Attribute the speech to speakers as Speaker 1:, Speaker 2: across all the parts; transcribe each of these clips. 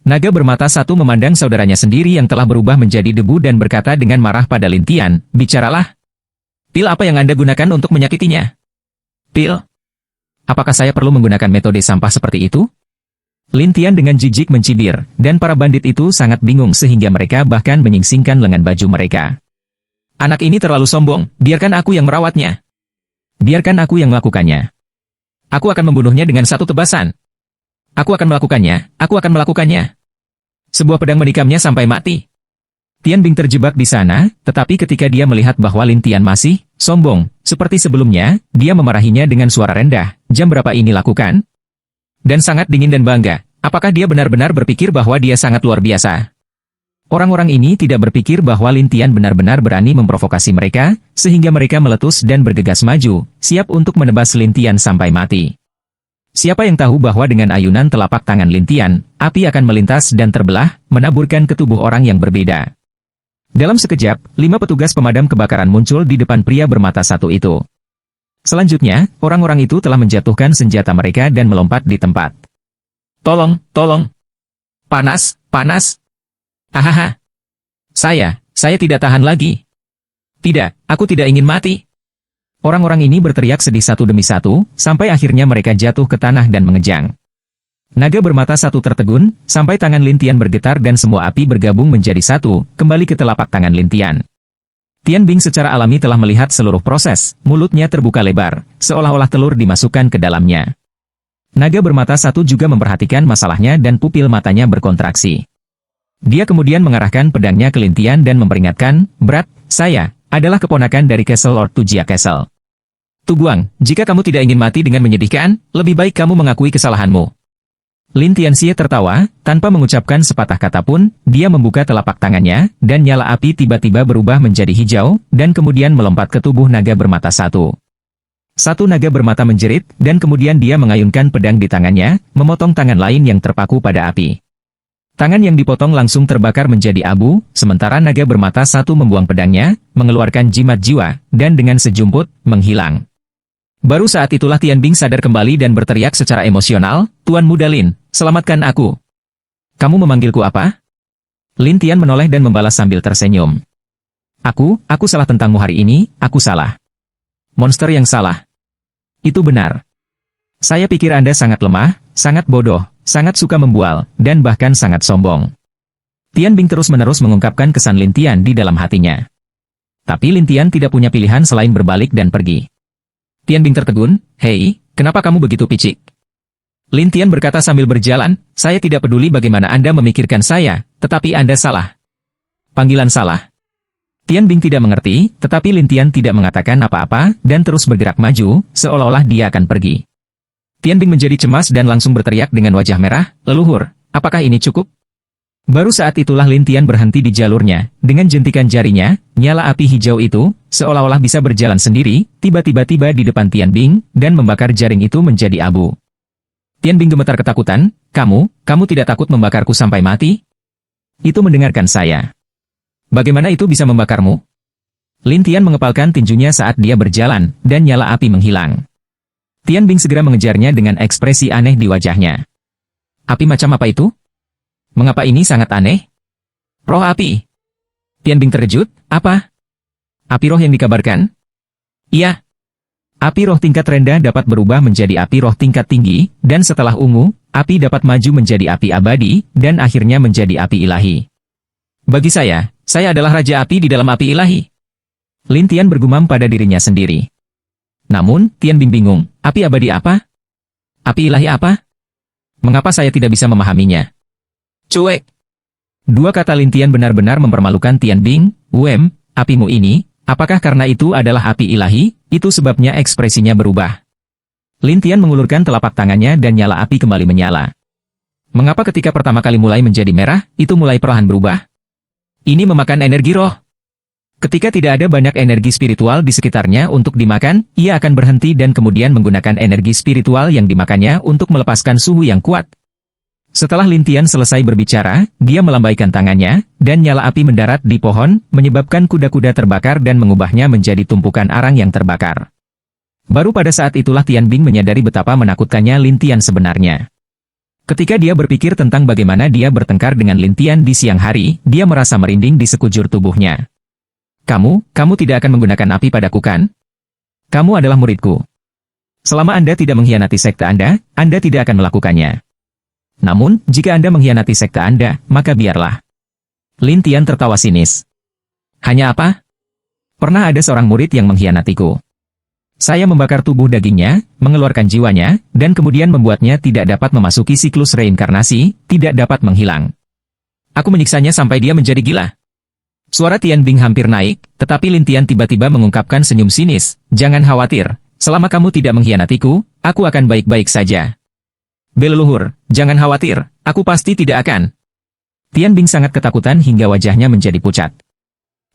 Speaker 1: Naga bermata satu memandang saudaranya sendiri yang telah berubah menjadi debu dan berkata dengan marah pada Lin Tian, "Bicaralah. Pil apa yang Anda gunakan untuk menyakitinya?" "Pil? Apakah saya perlu menggunakan metode sampah seperti itu?" Lin Tian dengan jijik mencibir, dan para bandit itu sangat bingung sehingga mereka bahkan menyingsingkan lengan baju mereka. "Anak ini terlalu sombong, biarkan aku yang merawatnya. Biarkan aku yang melakukannya. Aku akan membunuhnya dengan satu tebasan. Aku akan melakukannya, aku akan melakukannya. Sebuah pedang menikamnya sampai mati." Tian Bing terjebak di sana, tetapi ketika dia melihat bahwa Lin Tian masih sombong, seperti sebelumnya, dia memarahinya dengan suara rendah. "Jam berapa ini lakukan?" Dan sangat dingin dan bangga. Apakah dia benar-benar berpikir bahwa dia sangat luar biasa? Orang-orang ini tidak berpikir bahwa Lin Tian benar-benar berani memprovokasi mereka, sehingga mereka meletus dan bergegas maju, siap untuk menebas Lin Tian sampai mati. Siapa yang tahu bahwa dengan ayunan telapak tangan Lin Tian, api akan melintas dan terbelah, menaburkan ke tubuh orang yang berbeda. Dalam sekejap, 5 petugas pemadam kebakaran muncul di depan pria bermata satu itu. Selanjutnya, orang-orang itu telah menjatuhkan senjata mereka dan melompat di tempat. "Tolong, tolong! Panas, panas! Hahaha! Saya tidak tahan lagi! Tidak, aku tidak ingin mati!" Orang-orang ini berteriak sedih satu demi satu, sampai akhirnya mereka jatuh ke tanah dan mengejang. Naga bermata satu tertegun, sampai tangan Lin Tian bergetar dan semua api bergabung menjadi satu, kembali ke telapak tangan Lin Tian. Tian Bing secara alami telah melihat seluruh proses, mulutnya terbuka lebar, seolah-olah telur dimasukkan ke dalamnya. Naga bermata satu juga memperhatikan masalahnya dan pupil matanya berkontraksi. Dia kemudian mengarahkan pedangnya ke Lin Tian dan memperingatkan, "Berat, saya adalah keponakan dari Castle Lord Tujia Castle. Tuguang, jika kamu tidak ingin mati dengan menyedihkan, lebih baik kamu mengakui kesalahanmu." Lin Tianxie tertawa, tanpa mengucapkan sepatah kata pun, dia membuka telapak tangannya, dan nyala api tiba-tiba berubah menjadi hijau, dan kemudian melompat ke tubuh naga bermata satu. Satu naga bermata menjerit, dan kemudian dia mengayunkan pedang di tangannya, memotong tangan lain yang terpaku pada api. Tangan yang dipotong langsung terbakar menjadi abu, sementara naga bermata satu membuang pedangnya, mengeluarkan jimat jiwa, dan dengan sejumput, menghilang. Baru saat itulah Tian Bing sadar kembali dan berteriak secara emosional, "Tuan Muda Lin, selamatkan aku." "Kamu memanggilku apa?" Lin Tian menoleh dan membalas sambil tersenyum. Aku salah tentangmu hari ini, aku salah." "Monster yang salah." "Itu benar. Saya pikir Anda sangat lemah, sangat bodoh, sangat suka membual, dan bahkan sangat sombong." Tian Bing terus-menerus mengungkapkan kesan Lin Tian di dalam hatinya. Tapi Lin Tian tidak punya pilihan selain berbalik dan pergi. Tian Bing tertegun, "Hei, kenapa kamu begitu picik?" Lin Tian berkata sambil berjalan, "Saya tidak peduli bagaimana Anda memikirkan saya, tetapi Anda salah." Panggilan salah. Tian Bing tidak mengerti, tetapi Lin Tian tidak mengatakan apa-apa, dan terus bergerak maju, seolah-olah dia akan pergi. Tian Bing menjadi cemas dan langsung berteriak dengan wajah merah, "Leluhur, apakah ini cukup?" Baru saat itulah Lin Tian berhenti di jalurnya, dengan jentikan jarinya, nyala api hijau itu, seolah-olah bisa berjalan sendiri, tiba-tiba tiba di depan Tian Bing, dan membakar jaring itu menjadi abu. Tian Bing gemetar ketakutan, kamu tidak takut membakarku sampai mati?" "Itu mendengarkan saya." "Bagaimana itu bisa membakarmu?" Lin Tian mengepalkan tinjunya saat dia berjalan, dan nyala api menghilang. Tian Bing segera mengejarnya dengan ekspresi aneh di wajahnya. "Api macam apa itu? Mengapa ini sangat aneh?" "Roh api." Tian Bing terkejut, "Apa? Api roh yang dikabarkan?" "Iya. Api roh tingkat rendah dapat berubah menjadi api roh tingkat tinggi, dan setelah ungu, api dapat maju menjadi api abadi, dan akhirnya menjadi api ilahi. Bagi saya adalah Raja Api di dalam api ilahi." Lin Tian bergumam pada dirinya sendiri. Namun, Tian Bing bingung, api abadi apa? Api ilahi apa? Mengapa saya tidak bisa memahaminya? "Cuek." Dua kata Lin Tian benar-benar mempermalukan Tian Bing. Apimu ini, apakah karena itu adalah api ilahi?" Itu sebabnya ekspresinya berubah. Lin Tian mengulurkan telapak tangannya dan nyala api kembali menyala. Mengapa ketika pertama kali mulai menjadi merah, itu mulai perlahan berubah? Ini memakan energi roh. Ketika tidak ada banyak energi spiritual di sekitarnya untuk dimakan, ia akan berhenti dan kemudian menggunakan energi spiritual yang dimakannya untuk melepaskan suhu yang kuat. Setelah Lin Tian selesai berbicara, dia melambaikan tangannya, dan nyala api mendarat di pohon, menyebabkan kuda-kuda terbakar dan mengubahnya menjadi tumpukan arang yang terbakar. Baru pada saat itulah Tian Bing menyadari betapa menakutkannya Lin Tian sebenarnya. Ketika dia berpikir tentang bagaimana dia bertengkar dengan Lin Tian di siang hari, dia merasa merinding di sekujur tubuhnya. Kamu tidak akan menggunakan api padaku kan? Kamu adalah muridku. Selama Anda tidak mengkhianati sekte Anda tidak akan melakukannya. Namun, jika Anda mengkhianati sekte Anda, maka biarlah. Lin Tian tertawa sinis. Hanya apa? Pernah ada seorang murid yang mengkhianatiku. Saya membakar tubuh dagingnya, mengeluarkan jiwanya, dan kemudian membuatnya tidak dapat memasuki siklus reinkarnasi, tidak dapat menghilang. Aku menyiksanya sampai dia menjadi gila. Suara Tian Bing hampir naik, tetapi Lin Tian tiba-tiba mengungkapkan senyum sinis. Jangan khawatir, selama kamu tidak mengkhianatiku, aku akan baik-baik saja. Beleluhur, jangan khawatir, aku pasti tidak akan. Tian Bing sangat ketakutan hingga wajahnya menjadi pucat.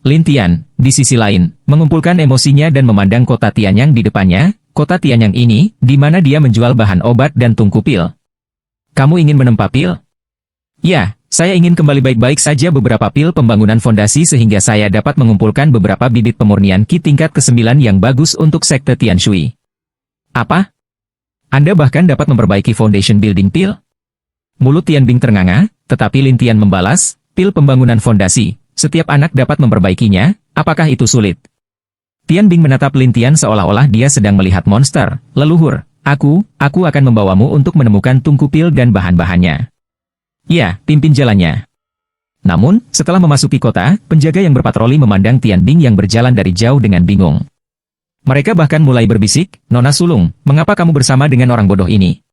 Speaker 1: Lin Tian, di sisi lain, mengumpulkan emosinya dan memandang kota Tianyang di depannya, kota Tianyang ini, di mana dia menjual bahan obat dan tungku pil. Kamu ingin menempa pil? Ya, saya ingin kembali baik-baik saja beberapa pil pembangunan fondasi sehingga saya dapat mengumpulkan beberapa bibit pemurnian Qi tingkat ke-9 yang bagus untuk sekte Tian Shui. Apa? Anda bahkan dapat memperbaiki foundation building pil? Mulut Tian Bing ternganga, tetapi Lin Tian membalas, pil pembangunan fondasi. Setiap anak dapat memperbaikinya, apakah itu sulit? Tian Bing menatap Lin Tian seolah-olah dia sedang melihat monster. Leluhur, aku akan membawamu untuk menemukan tungku pil dan bahan-bahannya. Ya, pimpin jalannya. Namun, setelah memasuki kota, penjaga yang berpatroli memandang Tian Bing yang berjalan dari jauh dengan bingung. Mereka bahkan mulai berbisik, Nona Sulung, mengapa kamu bersama dengan orang bodoh ini?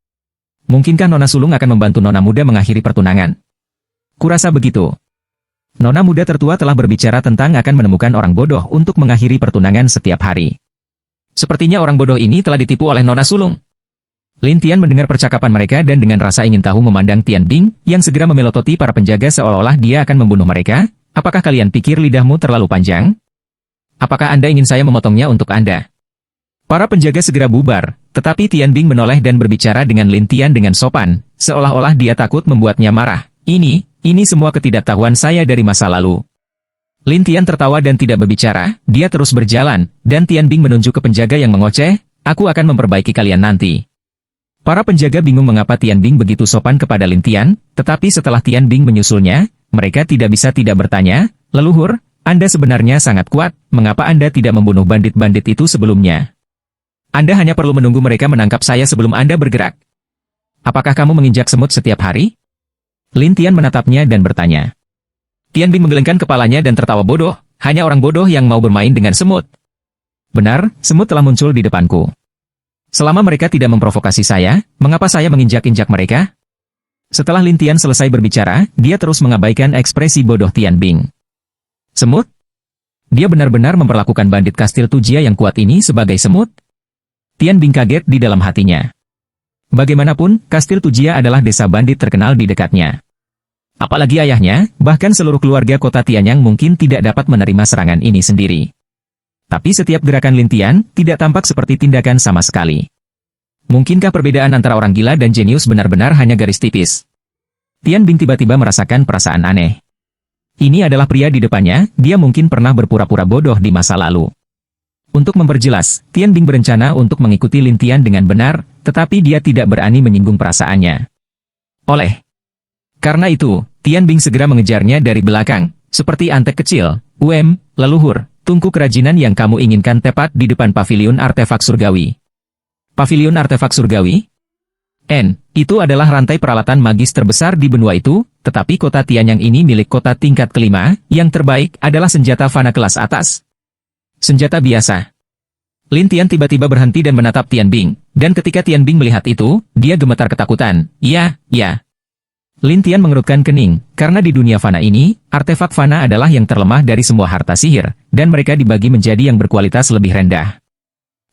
Speaker 1: Mungkinkah Nona Sulung akan membantu Nona muda mengakhiri pertunangan? Kurasa begitu. Nona muda tertua telah berbicara tentang akan menemukan orang bodoh untuk mengakhiri pertunangan setiap hari. Sepertinya orang bodoh ini telah ditipu oleh Nona Sulung. Lin Tian mendengar percakapan mereka dan dengan rasa ingin tahu memandang Tian Bing, yang segera memelototi para penjaga seolah-olah dia akan membunuh mereka. Apakah kalian pikir lidahmu terlalu panjang? Apakah Anda ingin saya memotongnya untuk Anda? Para penjaga segera bubar, tetapi Tian Bing menoleh dan berbicara dengan Lin Tian dengan sopan, seolah-olah dia takut membuatnya marah. Ini semua ketidaktahuan saya dari masa lalu. Lin Tian tertawa dan tidak berbicara, dia terus berjalan, dan Tian Bing menunjuk ke penjaga yang mengoceh, aku akan memperbaiki kalian nanti. Para penjaga bingung mengapa Tian Bing begitu sopan kepada Lin Tian, tetapi setelah Tian Bing menyusulnya, mereka tidak bisa tidak bertanya, leluhur, Anda sebenarnya sangat kuat, mengapa Anda tidak membunuh bandit-bandit itu sebelumnya? Anda hanya perlu menunggu mereka menangkap saya sebelum Anda bergerak. Apakah kamu menginjak semut setiap hari? Lin Tian menatapnya dan bertanya. Tian Bing menggelengkan kepalanya dan tertawa bodoh, hanya orang bodoh yang mau bermain dengan semut. Benar, semut telah muncul di depanku. Selama mereka tidak memprovokasi saya, mengapa saya menginjak-injak mereka? Setelah Lin Tian selesai berbicara, dia terus mengabaikan ekspresi bodoh Tian Bing. Semut? Dia benar-benar memperlakukan bandit kastil Tujia yang kuat ini sebagai semut? Tian Bing kaget di dalam hatinya. Bagaimanapun, Kastil Tujia adalah desa bandit terkenal di dekatnya. Apalagi ayahnya, bahkan seluruh keluarga kota Tianyang mungkin tidak dapat menerima serangan ini sendiri. Tapi setiap gerakan Lin Tian tidak tampak seperti tindakan sama sekali. Mungkinkah perbedaan antara orang gila dan jenius benar-benar hanya garis tipis? Tian Bing tiba-tiba merasakan perasaan aneh. Ini adalah pria di depannya, dia mungkin pernah berpura-pura bodoh di masa lalu. Untuk memperjelas, Tian Bing berencana untuk mengikuti Lin Tian dengan benar, tetapi dia tidak berani menyinggung perasaannya. Karena itu, Tian Bing segera mengejarnya dari belakang, seperti antek kecil. Leluhur, tungku kerajinan yang kamu inginkan tepat di depan paviliun artefak surgawi. Paviliun artefak surgawi? Itu adalah rantai peralatan magis terbesar di benua itu, tetapi kota Tianyang ini milik kota tingkat kelima, yang terbaik adalah senjata fana kelas atas. Senjata biasa. Lin Tian tiba-tiba berhenti dan menatap Tian Bing, dan ketika Tian Bing melihat itu, dia gemetar ketakutan. Ya. Lin Tian mengerutkan kening, karena di dunia fana ini, artefak fana adalah yang terlemah dari semua harta sihir, dan mereka dibagi menjadi yang berkualitas lebih rendah.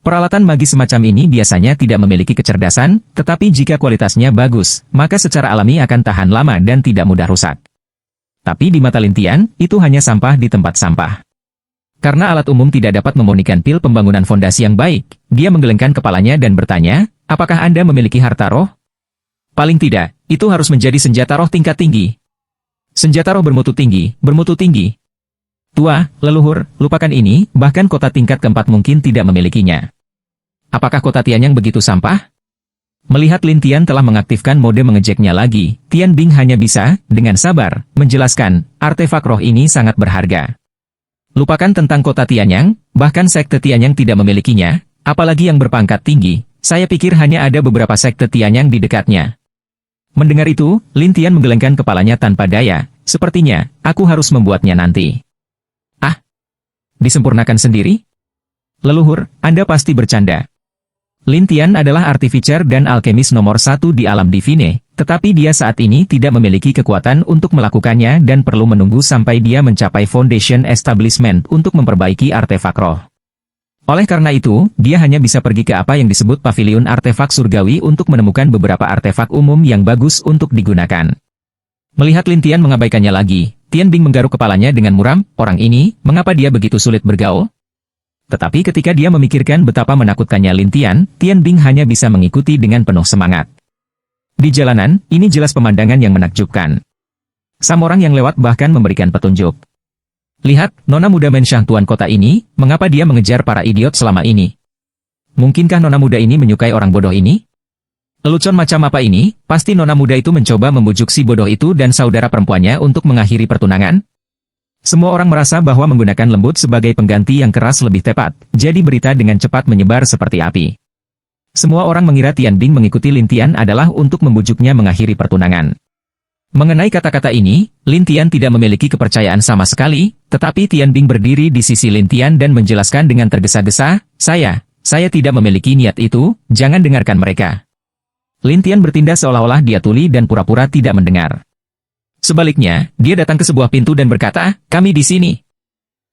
Speaker 1: Peralatan magis semacam ini biasanya tidak memiliki kecerdasan, tetapi jika kualitasnya bagus, maka secara alami akan tahan lama dan tidak mudah rusak. Tapi di mata Lin Tian, itu hanya sampah di tempat sampah. Karena alat umum tidak dapat memurnikan pil pembangunan fondasi yang baik, dia menggelengkan kepalanya dan bertanya, apakah Anda memiliki harta roh? Paling tidak, itu harus menjadi senjata roh tingkat tinggi. Senjata roh bermutu tinggi. Tua, leluhur, lupakan ini, bahkan kota tingkat keempat mungkin tidak memilikinya. Apakah kota Tianyang begitu sampah? Melihat Lin Tian telah mengaktifkan mode mengejeknya lagi, Tian Bing hanya bisa, dengan sabar, menjelaskan, artefak roh ini sangat berharga. Lupakan tentang kota Tianyang, bahkan sekte Tianyang tidak memilikinya, apalagi yang berpangkat tinggi, saya pikir hanya ada beberapa sekte Tianyang di dekatnya. Mendengar itu, Lin Tian menggelengkan kepalanya tanpa daya, sepertinya, aku harus membuatnya nanti. Ah, disempurnakan sendiri? Leluhur, Anda pasti bercanda. Lin Tian adalah artificer dan alkemis nomor 1 di alam Divine, tetapi dia saat ini tidak memiliki kekuatan untuk melakukannya dan perlu menunggu sampai dia mencapai Foundation Establishment untuk memperbaiki artefak roh. Oleh karena itu, dia hanya bisa pergi ke apa yang disebut Pavilion Artefak Surgawi untuk menemukan beberapa artefak umum yang bagus untuk digunakan. Melihat Lin Tian mengabaikannya lagi, Tian Bing menggaruk kepalanya dengan muram, orang ini, mengapa dia begitu sulit bergaul? Tetapi ketika dia memikirkan betapa menakutkannya Lin Tian, Tian Bing hanya bisa mengikuti dengan penuh semangat. Di jalanan, ini jelas pemandangan yang menakjubkan. Sam orang yang lewat bahkan memberikan petunjuk. Lihat, nona muda mensyah tuan kota ini, mengapa dia mengejar para idiot selama ini? Mungkinkah nona muda ini menyukai orang bodoh ini? Lelucon macam apa ini? Pasti nona muda itu mencoba membujuk si bodoh itu dan saudara perempuannya untuk mengakhiri pertunangan? Semua orang merasa bahwa menggunakan lembut sebagai pengganti yang keras lebih tepat, jadi berita dengan cepat menyebar seperti api. Semua orang mengira Tian Bing mengikuti Lin Tian adalah untuk membujuknya mengakhiri pertunangan. Mengenai kata-kata ini, Lin Tian tidak memiliki kepercayaan sama sekali, tetapi Tian Bing berdiri di sisi Lin Tian dan menjelaskan dengan tergesa-gesa, saya tidak memiliki niat itu, jangan dengarkan mereka. Lin Tian bertindak seolah-olah dia tuli dan pura-pura tidak mendengar. Sebaliknya, dia datang ke sebuah pintu dan berkata, kami di sini.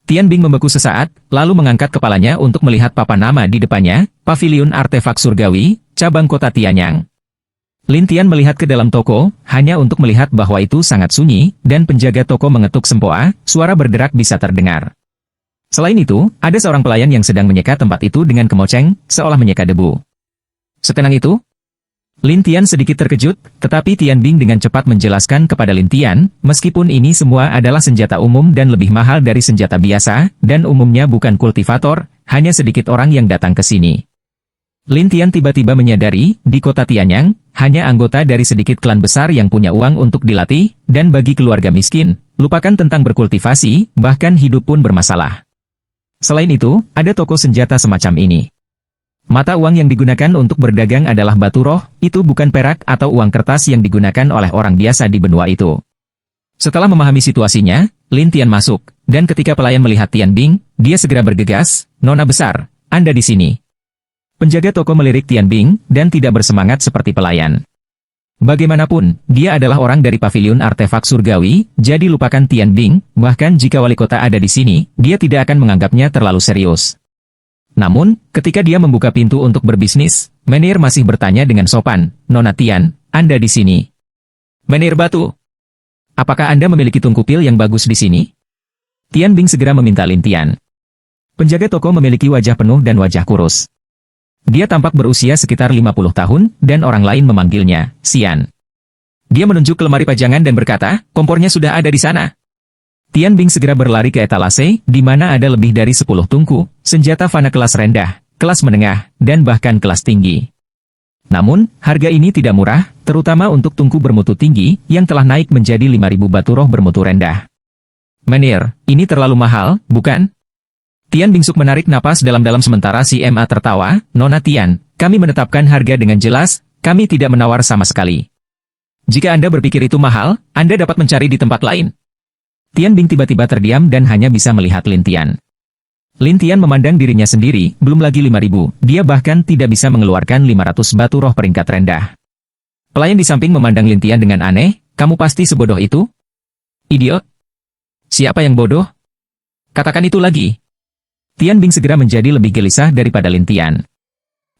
Speaker 1: Tian Bing membeku sesaat, lalu mengangkat kepalanya untuk melihat papan nama di depannya, Pavilion Artefak Surgawi, cabang kota Tianyang. Lin Tian melihat ke dalam toko, hanya untuk melihat bahwa itu sangat sunyi, dan penjaga toko mengetuk sempoa, suara berderak bisa terdengar. Selain itu, ada seorang pelayan yang sedang menyeka tempat itu dengan kemoceng, seolah menyeka debu. Setenang itu, Lin Tian sedikit terkejut, tetapi Tian Bing dengan cepat menjelaskan kepada Lin Tian, meskipun ini semua adalah senjata umum dan lebih mahal dari senjata biasa, dan umumnya bukan kultivator, hanya sedikit orang yang datang ke sini. Lin Tian tiba-tiba menyadari, di kota Tianyang, hanya anggota dari sedikit klan besar yang punya uang untuk dilatih, dan bagi keluarga miskin, lupakan tentang berkultivasi, bahkan hidup pun bermasalah. Selain itu, ada toko senjata semacam ini. Mata uang yang digunakan untuk berdagang adalah batu roh, itu bukan perak atau uang kertas yang digunakan oleh orang biasa di benua itu. Setelah memahami situasinya, Lin Tian masuk, dan ketika pelayan melihat Tian Bing, dia segera bergegas, Nona besar, Anda di sini. Penjaga toko melirik Tian Bing, dan tidak bersemangat seperti pelayan. Bagaimanapun, dia adalah orang dari Pavilion Artefak Surgawi, jadi lupakan Tian Bing, bahkan jika wali kota ada di sini, dia tidak akan menganggapnya terlalu serius. Namun, ketika dia membuka pintu untuk berbisnis, Menir masih bertanya dengan sopan, Nona Tian, Anda di sini. Menir Batu. Apakah Anda memiliki tungku pil yang bagus di sini? Tian Bing segera meminta Lin Tian. Penjaga toko memiliki wajah penuh dan wajah kurus. Dia tampak berusia sekitar 50 tahun, dan orang lain memanggilnya, Xian. Dia menunjuk ke lemari pajangan dan berkata, kompornya sudah ada di sana. Tian Bing segera berlari ke etalase, di mana ada lebih dari 10 tungku, senjata fana kelas rendah, kelas menengah, dan bahkan kelas tinggi. Namun, harga ini tidak murah, terutama untuk tungku bermutu tinggi, yang telah naik menjadi 5.000 batu roh bermutu rendah. Menir, ini terlalu mahal, bukan? Tian Bing Suk menarik napas dalam-dalam sementara si Ma tertawa, Nona Tian, kami menetapkan harga dengan jelas, kami tidak menawar sama sekali. Jika Anda berpikir itu mahal, Anda dapat mencari di tempat lain. Tian Bing tiba-tiba terdiam dan hanya bisa melihat Lin Tian. Lin Tian memandang dirinya sendiri, belum lagi 5.000, dia bahkan tidak bisa mengeluarkan 500 batu roh peringkat rendah. Pelayan di samping memandang Lin Tian dengan aneh, kamu pasti sebodoh itu? Idiot? Siapa yang bodoh? Katakan itu lagi. Tian Bing segera menjadi lebih gelisah daripada Lin Tian.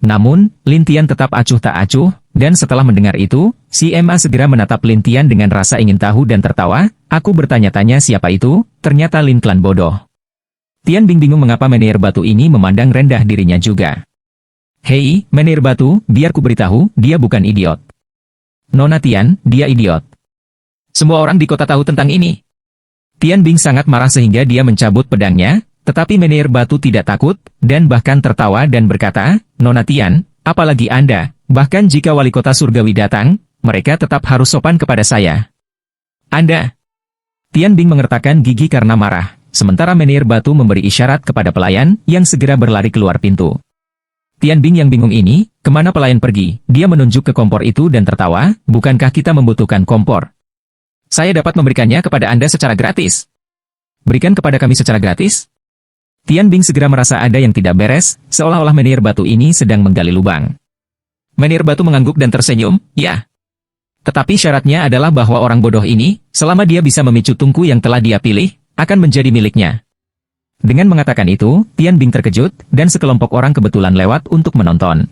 Speaker 1: Namun, Lin Tian tetap acuh tak acuh, dan setelah mendengar itu, si Ma segera menatap Lin Tian dengan rasa ingin tahu dan tertawa, aku bertanya-tanya siapa itu, ternyata Lin Klan bodoh. Tian Bing bingung mengapa Menir Batu ini memandang rendah dirinya juga. Hei, Menir Batu, biar ku beritahu, dia bukan idiot. Nona Tian, dia idiot. Semua orang di kota tahu tentang ini. Tian Bing sangat marah sehingga dia mencabut pedangnya, tetapi Menir Batu tidak takut, dan bahkan tertawa dan berkata, Nona Tian, apalagi Anda, Bahkan jika wali kota surgawi datang, mereka tetap harus sopan kepada saya. Anda. Tian Bing mengertakkan gigi karena marah, sementara menir batu memberi isyarat kepada pelayan yang segera berlari keluar pintu. Tian Bing yang bingung ini, kemana pelayan pergi? Dia menunjuk ke kompor itu dan tertawa, bukankah kita membutuhkan kompor? Saya dapat memberikannya kepada Anda secara gratis. Berikan kepada kami secara gratis? Tian Bing segera merasa ada yang tidak beres, seolah-olah menir batu ini sedang menggali lubang. Menir batu mengangguk dan tersenyum, ya. Tetapi syaratnya adalah bahwa orang bodoh ini, selama dia bisa memicu tungku yang telah dia pilih, akan menjadi miliknya. Dengan mengatakan itu, Tian Bing terkejut, dan sekelompok orang kebetulan lewat untuk menonton.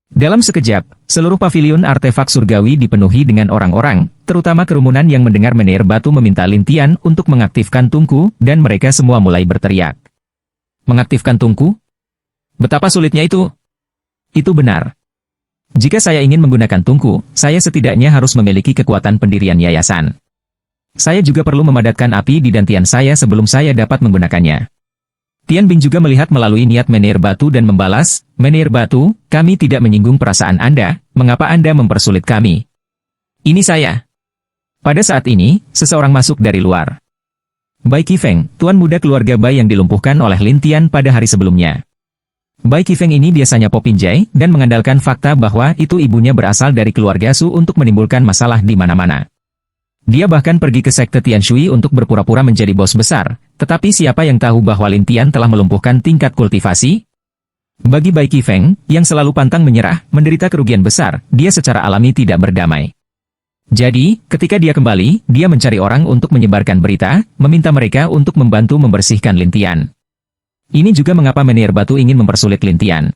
Speaker 1: Dalam sekejap, seluruh pavilion artefak surgawi dipenuhi dengan orang-orang, terutama kerumunan yang mendengar menir batu meminta Lin Tian untuk mengaktifkan tungku, dan mereka semua mulai berteriak. Mengaktifkan tungku? Betapa sulitnya itu? Itu benar. Jika saya ingin menggunakan tungku, saya setidaknya harus memiliki kekuatan pendirian yayasan. Saya juga perlu memadatkan api di dantian saya sebelum saya dapat menggunakannya. Tian Bing juga melihat melalui niat menir batu dan membalas, menir batu, kami tidak menyinggung perasaan Anda, mengapa Anda mempersulit kami? Ini saya. Pada saat ini, seseorang masuk dari luar. Bai Qifeng, tuan muda keluarga Bai yang dilumpuhkan oleh Lin Tian pada hari sebelumnya. Bai Qifeng ini biasanya popinjai dan mengandalkan fakta bahwa itu ibunya berasal dari keluarga Su untuk menimbulkan masalah di mana-mana. Dia bahkan pergi ke sekte Tianshui untuk berpura-pura menjadi bos besar, tetapi siapa yang tahu bahwa Lin Tian telah melumpuhkan tingkat kultivasi? Bagi Bai Qifeng, yang selalu pantang menyerah, menderita kerugian besar, dia secara alami tidak berdamai. Jadi, ketika dia kembali, dia mencari orang untuk menyebarkan berita, meminta mereka untuk membantu membersihkan Lin Tian. Ini juga mengapa menir batu ingin mempersulit Lin Tian.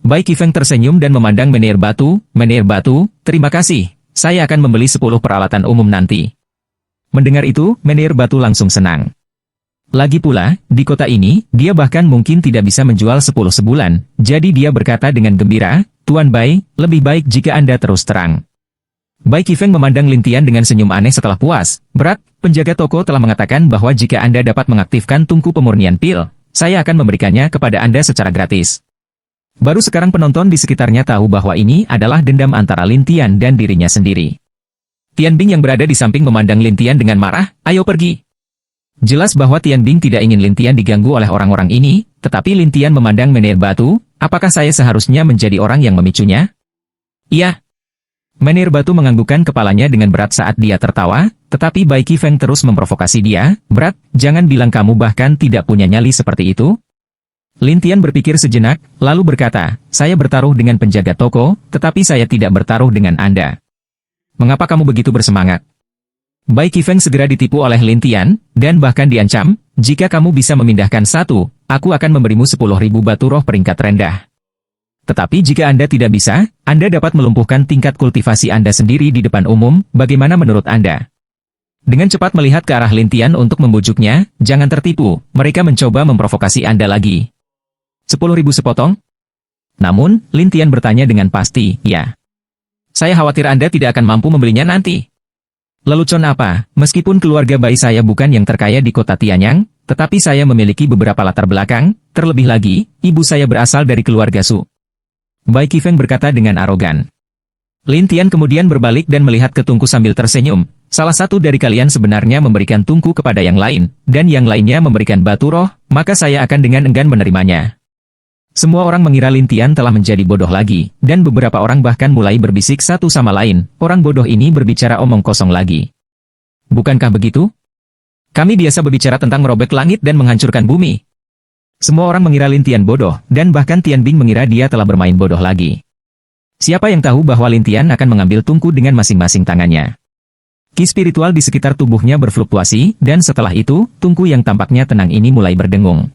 Speaker 1: Bai Qifeng tersenyum dan memandang menir batu, terima kasih, saya akan membeli 10 peralatan umum nanti. Mendengar itu, menir batu langsung senang. Lagi pula, di kota ini, dia bahkan mungkin tidak bisa menjual 10 sebulan, jadi dia berkata dengan gembira, Tuan Bai, lebih baik jika Anda terus terang. Bai Qifeng memandang Lin Tian dengan senyum aneh setelah puas, berat, penjaga toko telah mengatakan bahwa jika Anda dapat mengaktifkan tungku pemurnian pil, saya akan memberikannya kepada Anda secara gratis. Baru sekarang penonton di sekitarnya tahu bahwa ini adalah dendam antara Lin Tian dan dirinya sendiri. Tian Bing yang berada di samping memandang Lin Tian dengan marah, ayo pergi. Jelas bahwa Tian Bing tidak ingin Lin Tian diganggu oleh orang-orang ini, tetapi Lin Tian memandang menir batu, apakah saya seharusnya menjadi orang yang memicunya? Iya. Menir batu menganggukkan kepalanya dengan berat saat dia tertawa, tetapi Bai Qifeng terus memprovokasi dia, berat, jangan bilang kamu bahkan tidak punya nyali seperti itu. Lin Tian berpikir sejenak, lalu berkata, saya bertaruh dengan penjaga toko, tetapi saya tidak bertaruh dengan Anda. Mengapa kamu begitu bersemangat? Bai Qifeng segera ditipu oleh Lin Tian, dan bahkan diancam, jika kamu bisa memindahkan satu, aku akan memberimu 10.000 batu roh peringkat rendah. Tetapi jika Anda tidak bisa, Anda dapat melumpuhkan tingkat kultivasi Anda sendiri di depan umum, bagaimana menurut Anda? Dengan cepat melihat ke arah Lin Tian untuk membujuknya, jangan tertipu, mereka mencoba memprovokasi Anda lagi. 10.000 sepotong? Namun, Lin Tian bertanya dengan pasti, ya. Saya khawatir Anda tidak akan mampu membelinya nanti. Lelucon apa, meskipun keluarga Bai saya bukan yang terkaya di kota Tianyang, tetapi saya memiliki beberapa latar belakang, terlebih lagi, ibu saya berasal dari keluarga Su. Bai Qifeng berkata dengan arogan. Lin Tian kemudian berbalik dan melihat ke tungku sambil tersenyum. Salah satu dari kalian sebenarnya memberikan tungku kepada yang lain, dan yang lainnya memberikan batu roh, maka saya akan dengan enggan menerimanya. Semua orang mengira Lin Tian telah menjadi bodoh lagi, dan beberapa orang bahkan mulai berbisik satu sama lain, orang bodoh ini berbicara omong kosong lagi. Bukankah begitu? Kami biasa berbicara tentang merobek langit dan menghancurkan bumi. Semua orang mengira Lin Tian bodoh, dan bahkan Tian Bing mengira dia telah bermain bodoh lagi. Siapa yang tahu bahwa Lin Tian akan mengambil tungku dengan masing-masing tangannya? Ki spiritual di sekitar tubuhnya berfluktuasi, dan setelah itu, tungku yang tampaknya tenang ini mulai berdengung.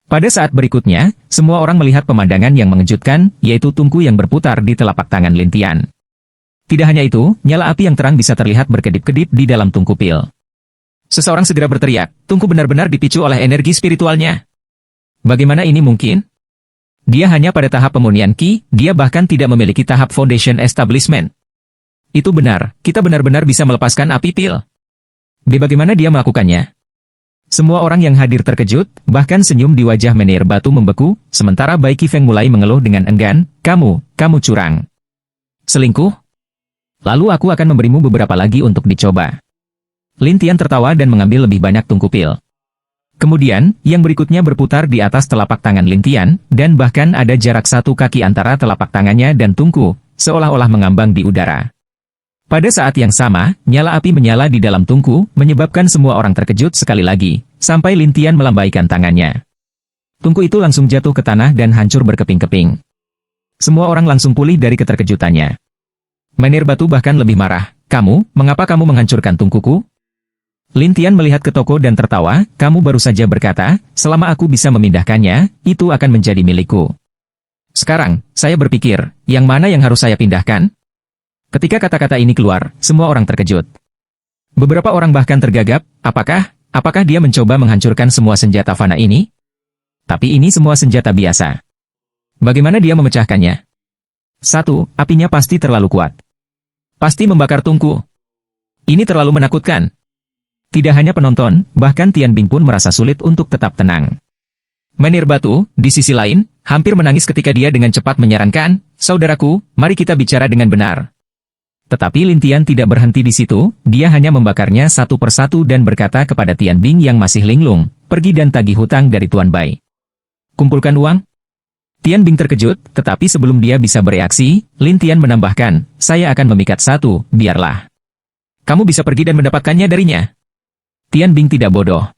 Speaker 1: Pada saat berikutnya, semua orang melihat pemandangan yang mengejutkan, yaitu tungku yang berputar di telapak tangan Lin Tian. Tidak hanya itu, nyala api yang terang bisa terlihat berkedip-kedip di dalam tungku pil. Seseorang segera berteriak, tungku benar-benar dipicu oleh energi spiritualnya. Bagaimana ini mungkin? Dia hanya pada tahap pemurnian Qi, dia bahkan tidak memiliki tahap foundation establishment. Itu benar, kita benar-benar bisa melepaskan api pil. Bagaimana dia melakukannya? Semua orang yang hadir terkejut, bahkan senyum di wajah menir batu membeku, sementara Bai Qifeng mulai mengeluh dengan enggan, kamu curang. Selingkuh? Lalu aku akan memberimu beberapa lagi untuk dicoba. Lin Tian tertawa dan mengambil lebih banyak tungku pil. Kemudian, yang berikutnya berputar di atas telapak tangan Lin Tian, dan bahkan ada jarak 1 kaki antara telapak tangannya dan tungku, seolah-olah mengambang di udara. Pada saat yang sama, nyala api menyala di dalam tungku, menyebabkan semua orang terkejut sekali lagi, sampai Lin Tian melambaikan tangannya. Tungku itu langsung jatuh ke tanah dan hancur berkeping-keping. Semua orang langsung pulih dari keterkejutannya. Menir Batu bahkan lebih marah. Kamu, mengapa kamu menghancurkan tungkuku? Lin Tian melihat ke toko dan tertawa, kamu baru saja berkata, selama aku bisa memindahkannya, itu akan menjadi milikku. Sekarang, saya berpikir, yang mana yang harus saya pindahkan? Ketika kata-kata ini keluar, semua orang terkejut. Beberapa orang bahkan tergagap, apakah dia mencoba menghancurkan semua senjata fana ini? Tapi ini semua senjata biasa. Bagaimana dia memecahkannya? 1. Apinya pasti terlalu kuat. Pasti membakar tungku. Ini terlalu menakutkan. Tidak hanya penonton, bahkan Tian Bing pun merasa sulit untuk tetap tenang. Menir Batu, di sisi lain, hampir menangis ketika dia dengan cepat menyarankan, saudaraku, mari kita bicara dengan benar. Tetapi Lin Tian tidak berhenti di situ, dia hanya membakarnya satu persatu dan berkata kepada Tian Bing yang masih linglung, pergi dan tagih hutang dari Tuan Bai. Kumpulkan uang? Tian Bing terkejut, tetapi sebelum dia bisa bereaksi, Lin Tian menambahkan, saya akan memikat satu, biarlah. Kamu bisa pergi dan mendapatkannya darinya. Tian Bing tidak bodoh.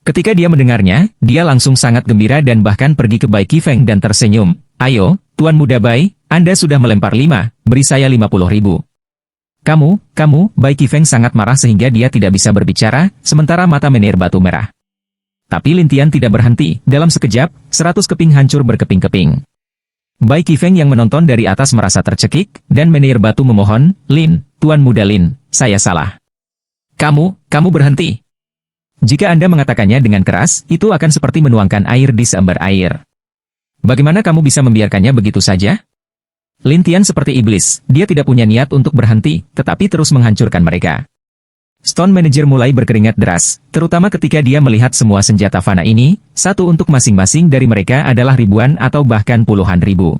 Speaker 1: Ketika dia mendengarnya, dia langsung sangat gembira dan bahkan pergi ke Bai Qifeng dan tersenyum. Ayo, Tuan Muda Bai, Anda sudah melempar 5, beri saya 50.000. Kamu, Bai Qifeng sangat marah sehingga dia tidak bisa berbicara, sementara mata Menir Batu merah. Tapi Lin Tian tidak berhenti, dalam sekejap, 100 keping hancur berkeping-keping. Bai Qifeng yang menonton dari atas merasa tercekik, dan Menir Batu memohon, Lin, Tuan Muda Lin, saya salah. Kamu berhenti. Jika Anda mengatakannya dengan keras, itu akan seperti menuangkan air di seember air. Bagaimana kamu bisa membiarkannya begitu saja? Lin Tian seperti iblis, dia tidak punya niat untuk berhenti, tetapi terus menghancurkan mereka. Stone Manager mulai berkeringat deras, terutama ketika dia melihat semua senjata fana ini, satu untuk masing-masing dari mereka adalah ribuan atau bahkan puluhan ribu.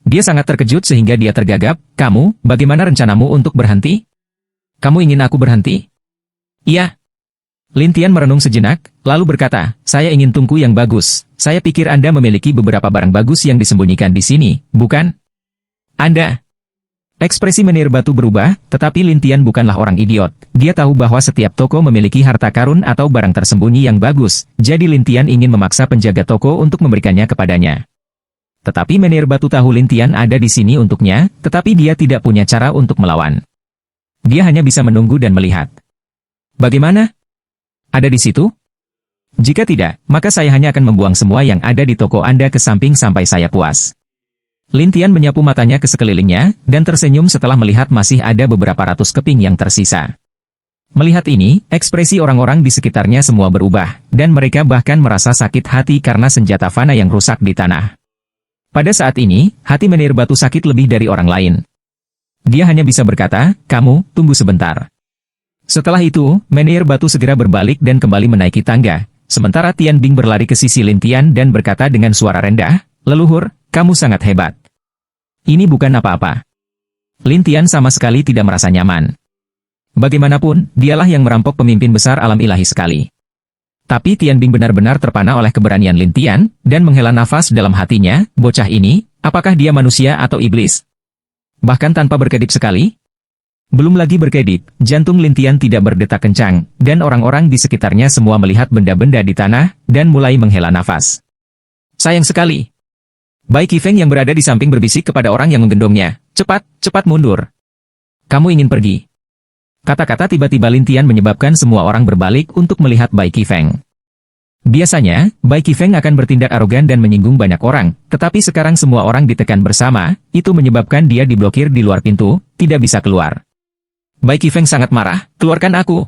Speaker 1: Dia sangat terkejut sehingga dia tergagap, bagaimana rencanamu untuk berhenti? Kamu ingin aku berhenti? Iya. Lin Tian merenung sejenak, lalu berkata, saya ingin tungku yang bagus. Saya pikir Anda memiliki beberapa barang bagus yang disembunyikan di sini, bukan? Anda. Ekspresi Menir Batu berubah, tetapi Lin Tian bukanlah orang idiot. Dia tahu bahwa setiap toko memiliki harta karun atau barang tersembunyi yang bagus, jadi Lin Tian ingin memaksa penjaga toko untuk memberikannya kepadanya. Tetapi Menir Batu tahu Lin Tian ada di sini untuknya, tetapi dia tidak punya cara untuk melawan. Dia hanya bisa menunggu dan melihat. Bagaimana? Ada di situ? Jika tidak, maka saya hanya akan membuang semua yang ada di toko Anda ke samping sampai saya puas. Lin Tian menyapu matanya ke sekelilingnya, dan tersenyum setelah melihat masih ada beberapa ratus keping yang tersisa. Melihat ini, ekspresi orang-orang di sekitarnya semua berubah, dan mereka bahkan merasa sakit hati karena senjata fana yang rusak di tanah. Pada saat ini, hati Menir Batu sakit lebih dari orang lain. Dia hanya bisa berkata, kamu, tunggu sebentar. Setelah itu, Menir Batu segera berbalik dan kembali menaiki tangga, sementara Tian Bing berlari ke sisi Lin Tian dan berkata dengan suara rendah, leluhur, kamu sangat hebat. Ini bukan apa-apa. Lin Tian sama sekali tidak merasa nyaman. Bagaimanapun, dialah yang merampok pemimpin besar alam ilahi sekali. Tapi Tian Bing benar-benar terpana oleh keberanian Lin Tian, dan menghela nafas dalam hatinya, bocah ini, apakah dia manusia atau iblis? Bahkan tanpa berkedip sekali? Belum lagi berkedip, jantung Lin Tian tidak berdetak kencang, dan orang-orang di sekitarnya semua melihat benda-benda di tanah, dan mulai menghela nafas. Sayang sekali. Bai Qifeng yang berada di samping berbisik kepada orang yang menggendongnya, cepat mundur. Kamu ingin pergi. Kata-kata tiba-tiba Lin Tian menyebabkan semua orang berbalik untuk melihat Bai Qifeng. Biasanya, Bai Qifeng akan bertindak arogan dan menyinggung banyak orang, tetapi sekarang semua orang ditekan bersama, itu menyebabkan dia diblokir di luar pintu, tidak bisa keluar. Bai Qifeng sangat marah, keluarkan aku.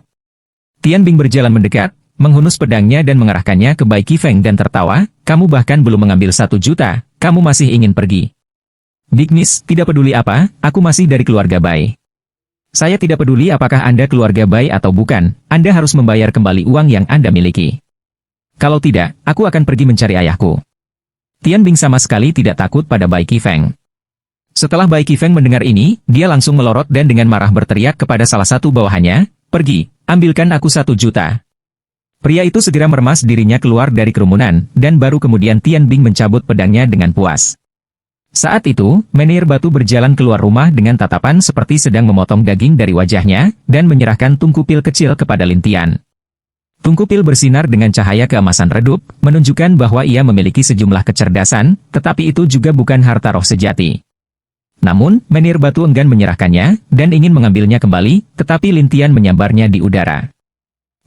Speaker 1: Tian Bing berjalan mendekat, menghunus pedangnya dan mengarahkannya ke Bai Qifeng dan tertawa, kamu bahkan belum mengambil 1 juta, kamu masih ingin pergi. Big Miss, tidak peduli apa, aku masih dari keluarga Bai. Saya tidak peduli apakah Anda keluarga Bai atau bukan, Anda harus membayar kembali uang yang Anda miliki. Kalau tidak, aku akan pergi mencari ayahku. Tian Bing sama sekali tidak takut pada Bai Qifeng. Setelah Bai Qifeng mendengar ini, dia langsung melorot dan dengan marah berteriak kepada salah satu bawahannya, "Pergi, ambilkan aku 1 juta." Pria itu segera meremas dirinya keluar dari kerumunan, dan baru kemudian Tian Bing mencabut pedangnya dengan puas. Saat itu, Menhir Batu berjalan keluar rumah dengan tatapan seperti sedang memotong daging dari wajahnya, dan menyerahkan tungku pil kecil kepada Lin Tian. Tungku pil bersinar dengan cahaya keemasan redup, menunjukkan bahwa ia memiliki sejumlah kecerdasan, tetapi itu juga bukan harta roh sejati. Namun, Menhir Batu enggan menyerahkannya, dan ingin mengambilnya kembali, tetapi Lin Tian menyambarnya di udara.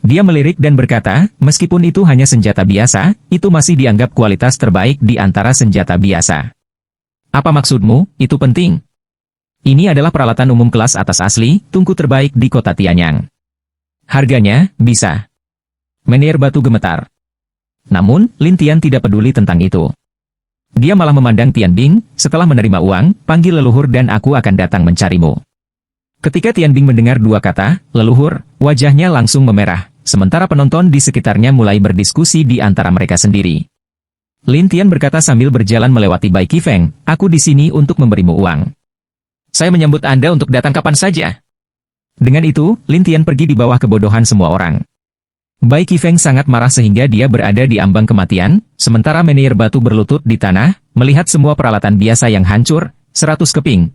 Speaker 1: Dia melirik dan berkata, meskipun itu hanya senjata biasa, itu masih dianggap kualitas terbaik di antara senjata biasa. Apa maksudmu, itu penting? Ini adalah peralatan umum kelas atas asli, tungku terbaik di kota Tianyang. Harganya, bisa. Menhir Batu gemetar. Namun, Lin Tian tidak peduli tentang itu. Dia malah memandang Tian Bing, setelah menerima uang, panggil leluhur dan aku akan datang mencarimu. Ketika Tian Bing mendengar 2 kata, leluhur, wajahnya langsung memerah, sementara penonton di sekitarnya mulai berdiskusi di antara mereka sendiri. Lin Tian berkata sambil berjalan melewati Bai Qifeng, aku di sini untuk memberimu uang. Saya menyambut Anda untuk datang kapan saja. Dengan itu, Lin Tian pergi di bawah kebodohan semua orang. Bai Qifeng sangat marah sehingga dia berada di ambang kematian, sementara Menhir Batu berlutut di tanah, melihat semua peralatan biasa yang hancur, 100 keping.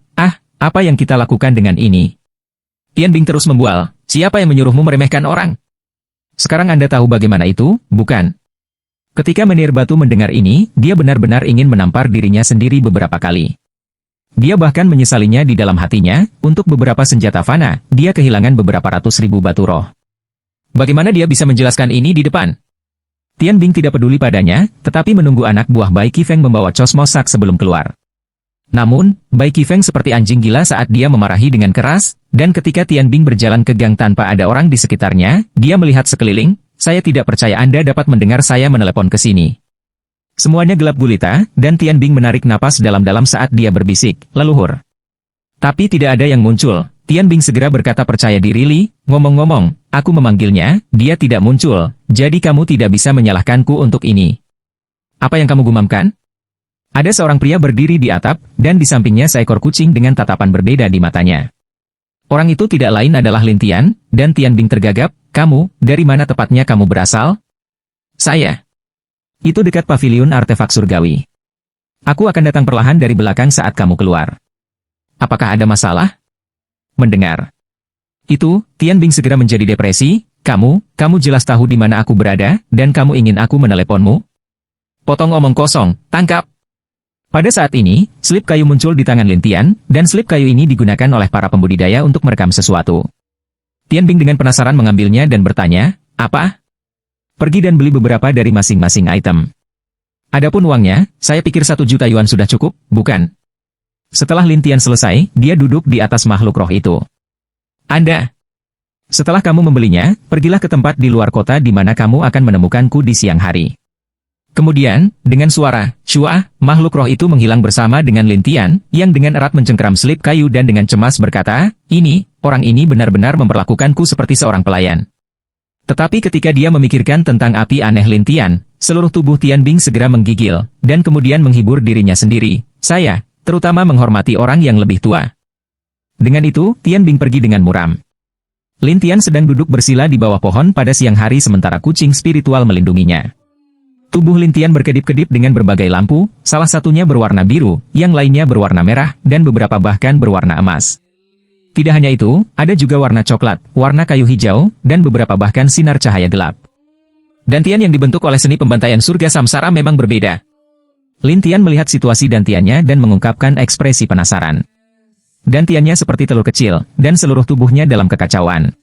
Speaker 1: Apa yang kita lakukan dengan ini? Tian Bing terus membual, siapa yang menyuruhmu meremehkan orang? Sekarang Anda tahu bagaimana itu, bukan? Ketika Menhir Batu mendengar ini, dia benar-benar ingin menampar dirinya sendiri beberapa kali. Dia bahkan menyesalinya di dalam hatinya, untuk beberapa senjata fana, dia kehilangan beberapa ratus ribu batu roh. Bagaimana dia bisa menjelaskan ini di depan? Tian Bing tidak peduli padanya, tetapi menunggu anak buah Bai Qifeng membawa cosmosak sebelum keluar. Namun, Bai Qifeng seperti anjing gila saat dia memarahi dengan keras, dan ketika Tian Bing berjalan ke gang tanpa ada orang di sekitarnya, dia melihat sekeliling, saya tidak percaya Anda dapat mendengar saya menelepon ke sini. Semuanya gelap gulita, dan Tian Bing menarik napas dalam-dalam saat dia berbisik, leluhur. Tapi tidak ada yang muncul. Tian Bing segera berkata percaya diri, Li, ngomong-ngomong, aku memanggilnya, dia tidak muncul, jadi kamu tidak bisa menyalahkanku untuk ini. Apa yang kamu gumamkan? Ada seorang pria berdiri di atap, dan di sampingnya seekor kucing dengan tatapan berbeda di matanya. Orang itu tidak lain adalah Lin Tian, dan Tian Bing tergagap, kamu, dari mana tepatnya kamu berasal? Saya. Itu dekat paviliun artefak surgawi. Aku akan datang perlahan dari belakang saat kamu keluar. Apakah ada masalah? Mendengar itu, Tian Bing segera menjadi depresi, kamu jelas tahu di mana aku berada, dan kamu ingin aku meneleponmu? Potong omong kosong, tangkap! Pada saat ini, selip kayu muncul di tangan Lin Tian, dan selip kayu ini digunakan oleh para pembudidaya untuk merekam sesuatu. Tian Bing dengan penasaran mengambilnya dan bertanya, apa? Pergi dan beli beberapa dari masing-masing item. Adapun uangnya, saya pikir 1 juta yuan sudah cukup, bukan? Setelah Lin Tian selesai, dia duduk di atas makhluk roh itu. Anda. Setelah kamu membelinya, pergilah ke tempat di luar kota di mana kamu akan menemukanku di siang hari. Kemudian, dengan suara, Shua, makhluk roh itu menghilang bersama dengan Lin Tian, yang dengan erat mencengkeram selip kayu dan dengan cemas berkata, orang ini benar-benar memperlakukanku seperti seorang pelayan. Tetapi ketika dia memikirkan tentang api aneh Lin Tian, seluruh tubuh Tian Bing segera menggigil, dan kemudian menghibur dirinya sendiri. Saya, terutama menghormati orang yang lebih tua. Dengan itu, Tian Bing pergi dengan muram. Lin Tian sedang duduk bersila di bawah pohon pada siang hari sementara kucing spiritual melindunginya. Tubuh Lin Tian berkedip-kedip dengan berbagai lampu, salah satunya berwarna biru, yang lainnya berwarna merah, dan beberapa bahkan berwarna emas. Tidak hanya itu, ada juga warna coklat, warna kayu hijau, dan beberapa bahkan sinar cahaya gelap. Dantian yang dibentuk oleh seni pembantaian surga samsara memang berbeda. Lin Tian melihat situasi dantiannya dan mengungkapkan ekspresi penasaran. Dantiannya seperti telur kecil, dan seluruh tubuhnya dalam kekacauan.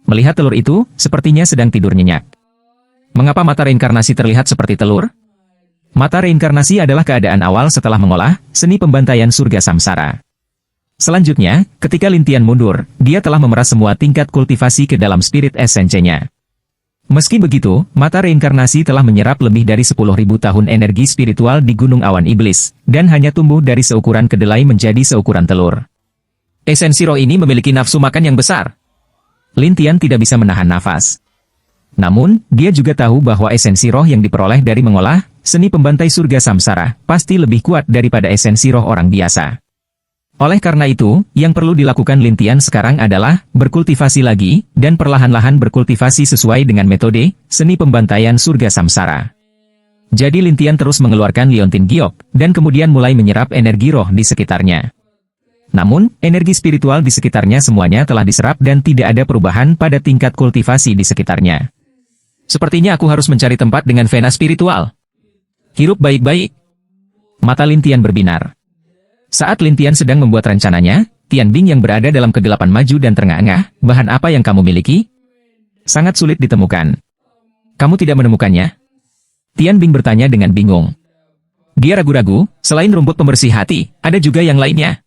Speaker 1: Melihat telur itu, sepertinya sedang tidur nyenyak. Mengapa mata reinkarnasi terlihat seperti telur? Mata reinkarnasi adalah keadaan awal setelah mengolah seni pembantaian surga samsara. Selanjutnya, ketika Lin Tian mundur, dia telah memeras semua tingkat kultivasi ke dalam spirit essence-nya. Meski begitu, mata reinkarnasi telah menyerap lebih dari 10.000 tahun energi spiritual di Gunung Awan Iblis, dan hanya tumbuh dari seukuran kedelai menjadi seukuran telur. Esensi roh ini memiliki nafsu makan yang besar. Lin Tian tidak bisa menahan nafas. Namun, dia juga tahu bahwa esensi roh yang diperoleh dari mengolah seni pembantai surga samsara pasti lebih kuat daripada esensi roh orang biasa. Oleh karena itu, yang perlu dilakukan Lin Tian sekarang adalah berkultivasi lagi, dan perlahan-lahan berkultivasi sesuai dengan metode seni pembantaian surga samsara. Jadi Lin Tian terus mengeluarkan Liontin Giok, dan kemudian mulai menyerap energi roh di sekitarnya. Namun, energi spiritual di sekitarnya semuanya telah diserap dan tidak ada perubahan pada tingkat kultivasi di sekitarnya. Sepertinya aku harus mencari tempat dengan vena spiritual. Hirup baik-baik. Mata Lin Tian berbinar. Saat Lin Tian sedang membuat rencananya, Tian Bing yang berada dalam kegelapan maju dan terengah-engah, bahan apa yang kamu miliki? Sangat sulit ditemukan. Kamu tidak menemukannya? Tian Bing bertanya dengan bingung. Dia ragu-ragu, selain rumput pembersih hati, ada juga yang lainnya.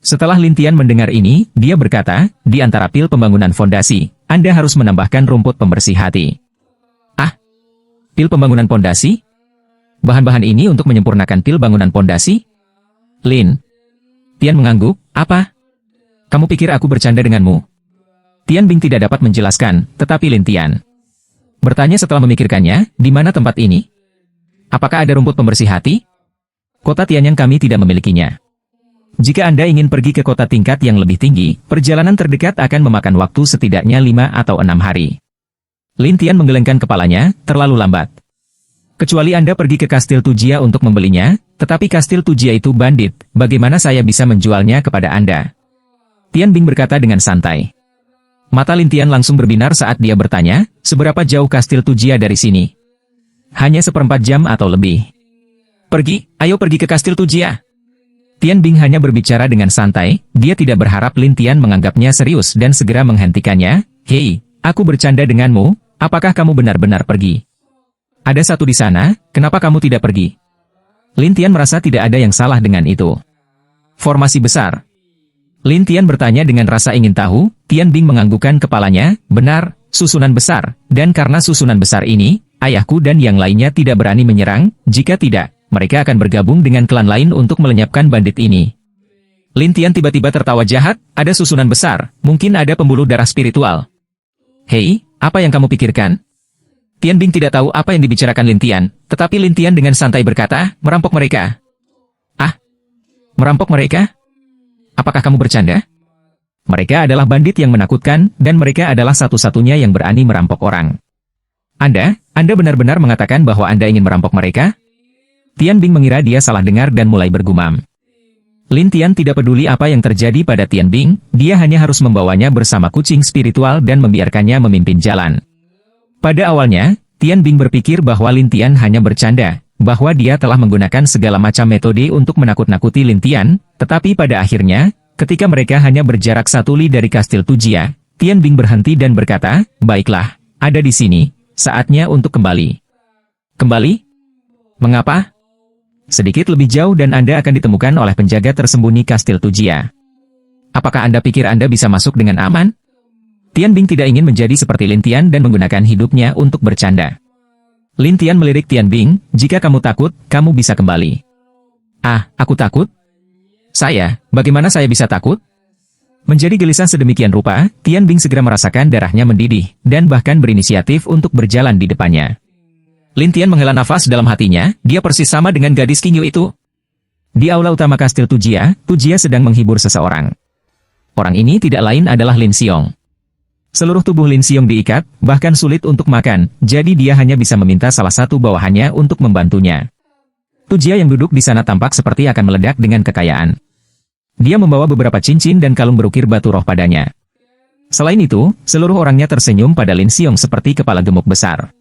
Speaker 1: Setelah Lin Tian mendengar ini, dia berkata, di antara pil pembangunan fondasi, Anda harus menambahkan rumput pembersih hati. Ah, pil pembangunan fondasi? Bahan-bahan ini untuk menyempurnakan pil bangunan fondasi? Lin. Tian mengangguk, apa? Kamu pikir aku bercanda denganmu? Tian Bing tidak dapat menjelaskan, tetapi Lin Tian bertanya setelah memikirkannya, di mana tempat ini? Apakah ada rumput pembersih hati? Kota Tianyang kami tidak memilikinya. Jika Anda ingin pergi ke kota tingkat yang lebih tinggi, perjalanan terdekat akan memakan waktu setidaknya 5 atau 6 hari. Lin Tian menggelengkan kepalanya, terlalu lambat. Kecuali Anda pergi ke Kastil Tujia untuk membelinya, tetapi Kastil Tujia itu bandit, bagaimana saya bisa menjualnya kepada Anda? Tian Bing berkata dengan santai. Mata Lin Tian langsung berbinar saat dia bertanya, seberapa jauh Kastil Tujia dari sini? Hanya 1/4 jam atau lebih. Pergi, ayo pergi ke Kastil Tujia. Tian Bing hanya berbicara dengan santai, dia tidak berharap Lin Tian menganggapnya serius dan segera menghentikannya. Hei, aku bercanda denganmu, apakah kamu benar-benar pergi? Ada satu di sana, kenapa kamu tidak pergi? Lin Tian merasa tidak ada yang salah dengan itu. Formasi besar. Lin Tian bertanya dengan rasa ingin tahu, Tian Bing menganggukkan kepalanya, benar, susunan besar, dan karena susunan besar ini, ayahku dan yang lainnya tidak berani menyerang, jika tidak, mereka akan bergabung dengan klan lain untuk melenyapkan bandit ini. Lin Tian tiba-tiba tertawa jahat, ada susunan besar, mungkin ada pembuluh darah spiritual. Hei, apa yang kamu pikirkan? Tian Bing tidak tahu apa yang dibicarakan Lin Tian, tetapi Lin Tian dengan santai berkata, merampok mereka. Ah, merampok mereka? Apakah kamu bercanda? Mereka adalah bandit yang menakutkan, dan mereka adalah satu-satunya yang berani merampok orang. Anda benar-benar mengatakan bahwa Anda ingin merampok mereka? Tian Bing mengira dia salah dengar dan mulai bergumam. Lin Tian tidak peduli apa yang terjadi pada Tian Bing, dia hanya harus membawanya bersama kucing spiritual dan membiarkannya memimpin jalan. Pada awalnya, Tian Bing berpikir bahwa Lin Tian hanya bercanda, bahwa dia telah menggunakan segala macam metode untuk menakut-nakuti Lin Tian, tetapi pada akhirnya, ketika mereka hanya berjarak 1 li dari Kastil Tujia, Tian Bing berhenti dan berkata, baiklah, ada di sini, saatnya untuk kembali. Kembali? Mengapa? Sedikit lebih jauh dan Anda akan ditemukan oleh penjaga tersembunyi Kastil Tujia. Apakah Anda pikir Anda bisa masuk dengan aman? Tian Bing tidak ingin menjadi seperti Lin Tian dan menggunakan hidupnya untuk bercanda. Lin Tian melirik Tian Bing, jika kamu takut, kamu bisa kembali. Ah, aku takut? Bagaimana saya bisa takut? Menjadi gelisah sedemikian rupa, Tian Bing segera merasakan darahnya mendidih, dan bahkan berinisiatif untuk berjalan di depannya. Lin Tian menghela nafas dalam hatinya, dia persis sama dengan gadis Qingyu itu. Di aula utama Kastil Tujia, Tujia sedang menghibur seseorang. Orang ini tidak lain adalah Lin Xiong. Seluruh tubuh Lin Xiong diikat, bahkan sulit untuk makan, jadi dia hanya bisa meminta salah satu bawahannya untuk membantunya. Tujia yang duduk di sana tampak seperti akan meledak dengan kekayaan. Dia membawa beberapa cincin dan kalung berukir batu roh padanya. Selain itu, seluruh orangnya tersenyum pada Lin Xiong seperti kepala gemuk besar.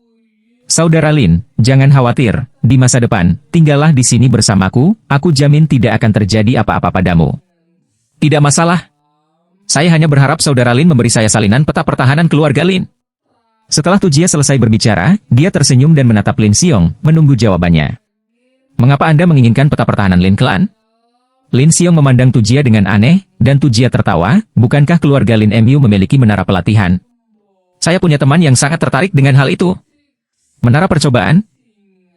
Speaker 1: Saudara Lin, jangan khawatir, di masa depan, tinggallah di sini bersamaku, aku jamin tidak akan terjadi apa-apa padamu. Tidak masalah. Saya hanya berharap Saudara Lin memberi saya salinan peta pertahanan keluarga Lin. Setelah Tujia selesai berbicara, dia tersenyum dan menatap Lin Xiong, menunggu jawabannya. Mengapa Anda menginginkan peta pertahanan Lin Clan? Lin Xiong memandang Tujia dengan aneh, dan Tujia tertawa, bukankah keluarga Lin Mu memiliki menara pelatihan? Saya punya teman yang sangat tertarik dengan hal itu. Menara percobaan?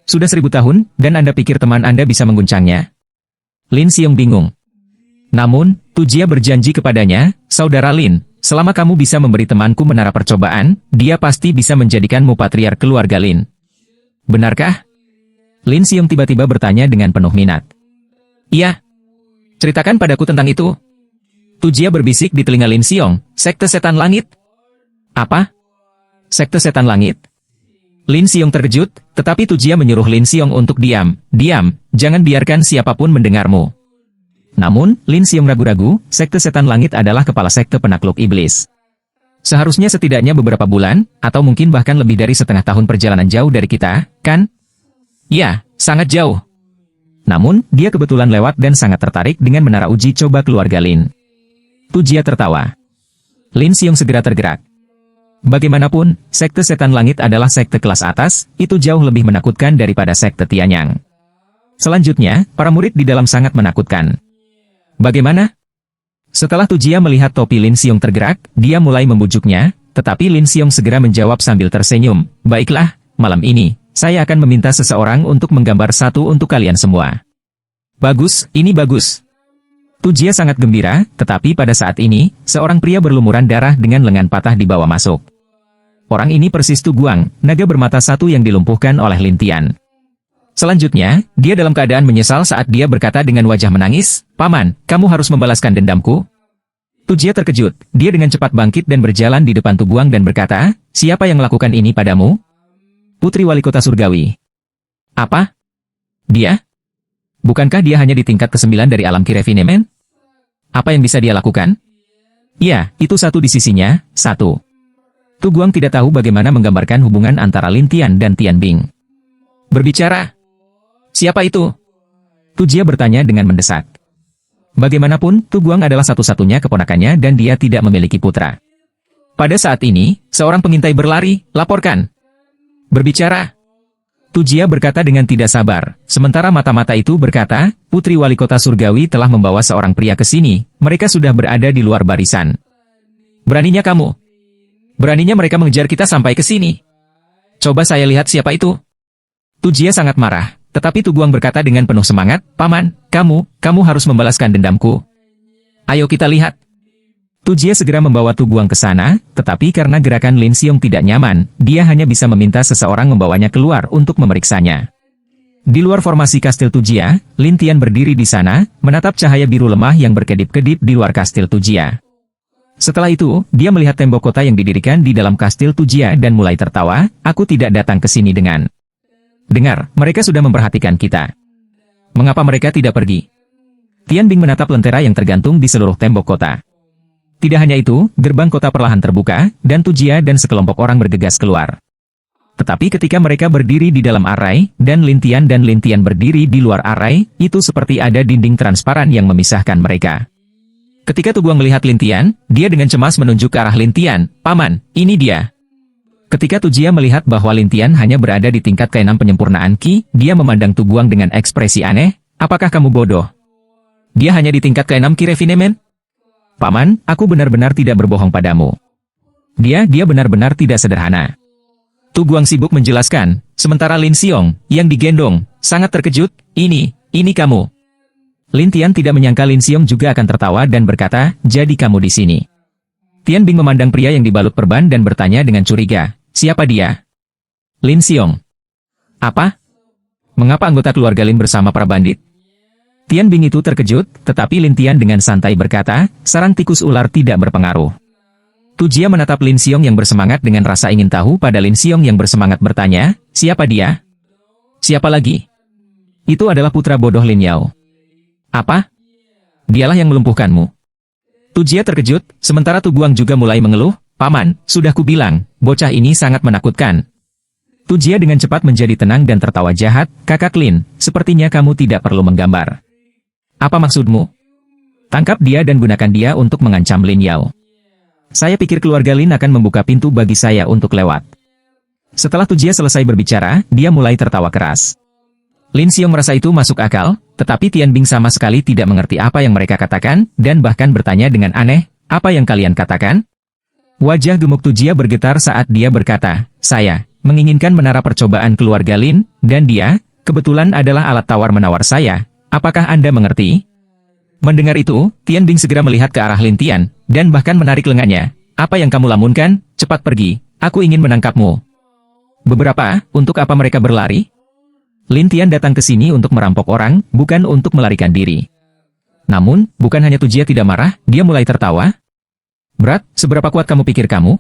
Speaker 1: Sudah 1000 tahun, dan Anda pikir teman Anda bisa mengguncangnya? Lin Xiong bingung. Namun, Tujia berjanji kepadanya, Saudara Lin, selama kamu bisa memberi temanku menara percobaan, dia pasti bisa menjadikanmu patriark keluarga Lin. Benarkah? Lin Xiong tiba-tiba bertanya dengan penuh minat. Iya. Ceritakan padaku tentang itu. Tu Jia berbisik di telinga Lin Xiong, Sekte Setan Langit. Apa? Sekte Setan Langit? Lin Xiong terkejut, tetapi Tu Jia menyuruh Lin Xiong untuk diam. Diam, jangan biarkan siapapun mendengarmu. Namun, Lin Xiong ragu-ragu, Sekte Setan Langit adalah kepala sekte penakluk iblis. Seharusnya setidaknya beberapa bulan, atau mungkin bahkan lebih dari setengah tahun perjalanan jauh dari kita, kan? Ya, sangat jauh. Namun, dia kebetulan lewat dan sangat tertarik dengan menara uji coba keluarga Lin. Tu Jia tertawa. Lin Xiong segera tergerak. Bagaimanapun, Sekte Setan Langit adalah sekte kelas atas, itu jauh lebih menakutkan daripada sekte Tianyang. Selanjutnya, para murid di dalam sangat menakutkan. Bagaimana? Setelah Tu Jia melihat topi Lin Xiong tergerak, dia mulai membujuknya, tetapi Lin Xiong segera menjawab sambil tersenyum, "Baiklah, malam ini, saya akan meminta seseorang untuk menggambar satu untuk kalian semua." Bagus, ini bagus. Tu Jia sangat gembira, tetapi pada saat ini, seorang pria berlumuran darah dengan lengan patah dibawa masuk. Orang ini persis Tu Guang, naga bermata satu yang dilumpuhkan oleh Lin Tian. Selanjutnya, dia dalam keadaan menyesal saat dia berkata dengan wajah menangis, "Paman, kamu harus membalaskan dendamku." Tu Jia terkejut, dia dengan cepat bangkit dan berjalan di depan Tu Guang dan berkata, "Siapa yang melakukan ini padamu?" "Putri Wali Kota Surgawi." "Apa? Dia? Bukankah dia hanya di tingkat ke-9 dari alam Ki-Refinement? Apa yang bisa dia lakukan?" "Ya, itu satu di sisinya, satu." Tu Guang tidak tahu bagaimana menggambarkan hubungan antara Lin Tian dan Tian Bing. "Berbicara. Siapa itu?" Tu Jia bertanya dengan mendesak. Bagaimanapun, Tu Guang adalah satu-satunya keponakannya dan dia tidak memiliki putra. Pada saat ini, seorang pengintai berlari, "Laporkan." "Berbicara." Tu Jia berkata dengan tidak sabar, sementara mata-mata itu berkata, "Putri Wali Kota Surgawi telah membawa seorang pria ke sini, mereka sudah berada di luar barisan." "Beraninya kamu? Beraninya mereka mengejar kita sampai ke sini? Coba saya lihat siapa itu." Tu Jia sangat marah, tetapi Tu Guang berkata dengan penuh semangat, "Paman, kamu harus membalaskan dendamku. Ayo kita lihat." Tu Jia segera membawa Tu Guang ke sana, tetapi karena gerakan Lin Xiong tidak nyaman, dia hanya bisa meminta seseorang membawanya keluar untuk memeriksanya. Di luar formasi kastil Tu Jia, Lin Tian berdiri di sana, menatap cahaya biru lemah yang berkedip-kedip di luar kastil Tu Jia. Setelah itu, dia melihat tembok kota yang didirikan di dalam kastil Tu Jia dan mulai tertawa, "Aku tidak datang ke sini dengan... Dengar, mereka sudah memperhatikan kita. Mengapa mereka tidak pergi?" Tian Bing menatap lentera yang tergantung di seluruh tembok kota. Tidak hanya itu, gerbang kota perlahan terbuka, dan Tu Jia dan sekelompok orang bergegas keluar. Tetapi ketika mereka berdiri di dalam arai, dan Lin Tian berdiri di luar arai, itu seperti ada dinding transparan yang memisahkan mereka. Ketika Tu Guang melihat Lin Tian, dia dengan cemas menunjuk ke arah Lin Tian, "Paman, ini dia." Ketika Tu Jia melihat bahwa Lin Tian hanya berada di tingkat ke-6 penyempurnaan Qi, dia memandang Tu Guang dengan ekspresi aneh, "Apakah kamu bodoh? Dia hanya di tingkat ke-6 Ki-Refinement?" "Paman, aku benar-benar tidak berbohong padamu. Dia benar-benar tidak sederhana." Tu Guang sibuk menjelaskan, sementara Lin Xiong, yang digendong, sangat terkejut, ini kamu." Lin Tian tidak menyangka Lin Xiong juga akan tertawa dan berkata, "Jadi kamu di sini." Tian Bing memandang pria yang dibalut perban dan bertanya dengan curiga, "Siapa dia?" "Lin Xiong." "Apa? Mengapa anggota keluarga Lin bersama para bandit?" Tian Bing itu terkejut, tetapi Lin Tian dengan santai berkata, "Sarang tikus ular tidak berpengaruh." Tu Jia menatap Lin Xiong yang bersemangat dengan rasa ingin tahu pada Lin Xiong yang bersemangat bertanya, "Siapa dia?" "Siapa lagi?" "Itu adalah putra bodoh Lin Yao." "Apa? Dialah yang melumpuhkanmu?" Tu Jia terkejut, sementara Tu Guang juga mulai mengeluh, "Paman, sudah kubilang, bocah ini sangat menakutkan." Tu Jia dengan cepat menjadi tenang dan tertawa jahat, "Kakak Lin, sepertinya kamu tidak perlu menggambar. Apa maksudmu? Tangkap dia dan gunakan dia untuk mengancam Lin Yao. Saya pikir keluarga Lin akan membuka pintu bagi saya untuk lewat." Setelah Tu Jia selesai berbicara, dia mulai tertawa keras. Lin Xiong merasa itu masuk akal, tetapi Tian Bing sama sekali tidak mengerti apa yang mereka katakan, dan bahkan bertanya dengan aneh, "Apa yang kalian katakan?" Wajah gemuk Tu Jia bergetar saat dia berkata, "Saya menginginkan menara percobaan keluarga Lin, dan dia, kebetulan adalah alat tawar-menawar saya. Apakah Anda mengerti?" Mendengar itu, Tian Bing segera melihat ke arah Lin Tian, dan bahkan menarik lengannya. "Apa yang kamu lamunkan? Cepat pergi, aku ingin menangkapmu." "Beberapa, untuk apa mereka berlari?" "Lin Tian datang ke sini untuk merampok orang, bukan untuk melarikan diri." Namun, bukan hanya Tu Jia tidak marah, dia mulai tertawa. Berat, seberapa kuat kamu pikir kamu?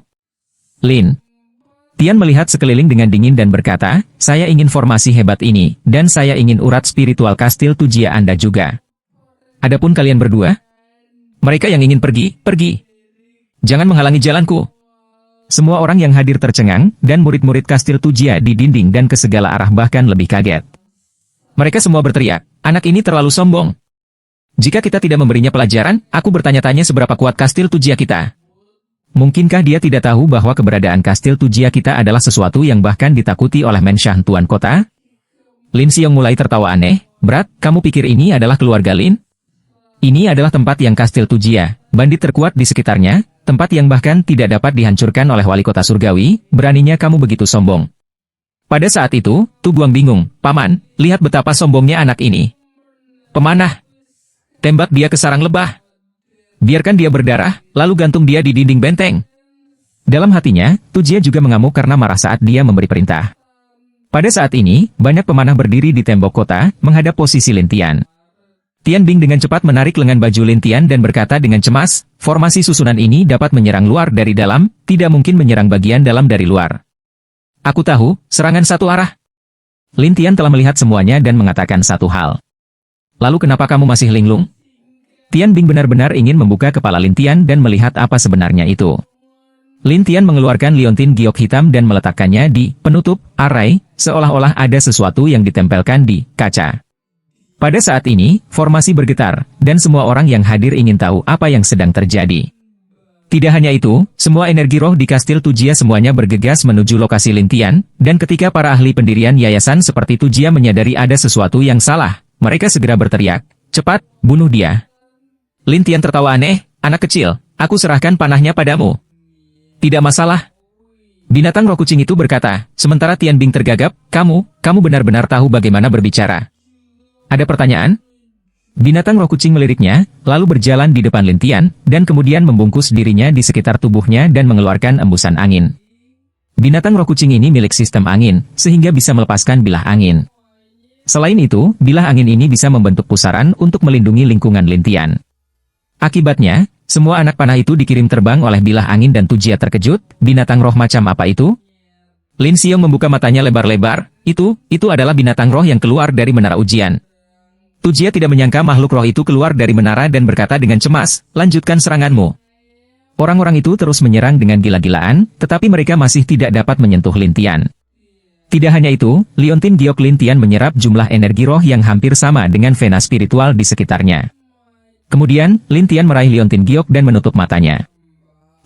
Speaker 1: Lin. Tian melihat sekeliling dengan dingin dan berkata, saya ingin formasi hebat ini, dan saya ingin urat spiritual kastil Tu Jia Anda juga. Adapun kalian berdua, mereka yang ingin pergi, pergi. Jangan menghalangi jalanku. Semua orang yang hadir tercengang, dan murid-murid kastil Tu Jia di dinding dan ke segala arah bahkan lebih kaget. Mereka semua berteriak, anak ini terlalu sombong. Jika kita tidak memberinya pelajaran, aku bertanya-tanya seberapa kuat kastil Tu Jia kita. Mungkinkah dia tidak tahu bahwa keberadaan kastil Tu Jia kita adalah sesuatu yang bahkan ditakuti oleh Mensyah Tuan Kota? Lin Xiong mulai tertawa aneh, Berat, kamu pikir ini adalah keluarga Lin? Ini adalah tempat yang kastil Tu Jia, bandit terkuat di sekitarnya, tempat yang bahkan tidak dapat dihancurkan oleh wali kota surgawi, beraninya kamu begitu sombong. Pada saat itu, Tu Guang bingung, Paman, lihat betapa sombongnya anak ini. Pemanah, tembak dia ke sarang lebah. Biarkan dia berdarah, lalu gantung dia di dinding benteng. Dalam hatinya, Tu Jia juga mengamuk karena marah saat dia memberi perintah. Pada saat ini, banyak pemanah berdiri di tembok kota, menghadap posisi Lin Tian. Tian Bing dengan cepat menarik lengan baju Lin Tian dan berkata dengan cemas, formasi susunan ini dapat menyerang luar dari dalam, tidak mungkin menyerang bagian dalam dari luar. Aku tahu, serangan satu arah. Lin Tian telah melihat semuanya dan mengatakan satu hal. Lalu kenapa kamu masih linglung? Tian Bing benar-benar ingin membuka kepala Lin Tian dan melihat apa sebenarnya itu. Lin Tian mengeluarkan liontin giok hitam dan meletakkannya di penutup arai, seolah-olah ada sesuatu yang ditempelkan di kaca. Pada saat ini, formasi bergetar, dan semua orang yang hadir ingin tahu apa yang sedang terjadi. Tidak hanya itu, semua energi roh di kastil Tu Jia semuanya bergegas menuju lokasi Lin Tian, dan ketika para ahli pendirian yayasan seperti Tu Jia menyadari ada sesuatu yang salah, mereka segera berteriak, cepat, bunuh dia. Lin Tian tertawa aneh, anak kecil, aku serahkan panahnya padamu. Tidak masalah. Binatang roh kucing itu berkata, sementara Tian Bing tergagap, kamu benar-benar tahu bagaimana berbicara. Ada pertanyaan? Binatang roh kucing meliriknya, lalu berjalan di depan Lin Tian, dan kemudian membungkus dirinya di sekitar tubuhnya dan mengeluarkan embusan angin. Binatang roh kucing ini milik sistem angin, sehingga bisa melepaskan bilah angin. Selain itu, bilah angin ini bisa membentuk pusaran untuk melindungi lingkungan Lin Tian. Akibatnya, semua anak panah itu dikirim terbang oleh bilah angin dan Tu Jia terkejut, binatang roh macam apa itu? Lin Xiong membuka matanya lebar-lebar, itu adalah binatang roh yang keluar dari menara ujian. Tu Jia tidak menyangka makhluk roh itu keluar dari menara dan berkata dengan cemas, lanjutkan seranganmu. Orang-orang itu terus menyerang dengan gila-gilaan, tetapi mereka masih tidak dapat menyentuh Lin Tian. Tidak hanya itu, liontin giok Lin Tian menyerap jumlah energi roh yang hampir sama dengan vena spiritual di sekitarnya. Kemudian, Lin Tian meraih liontin giok dan menutup matanya.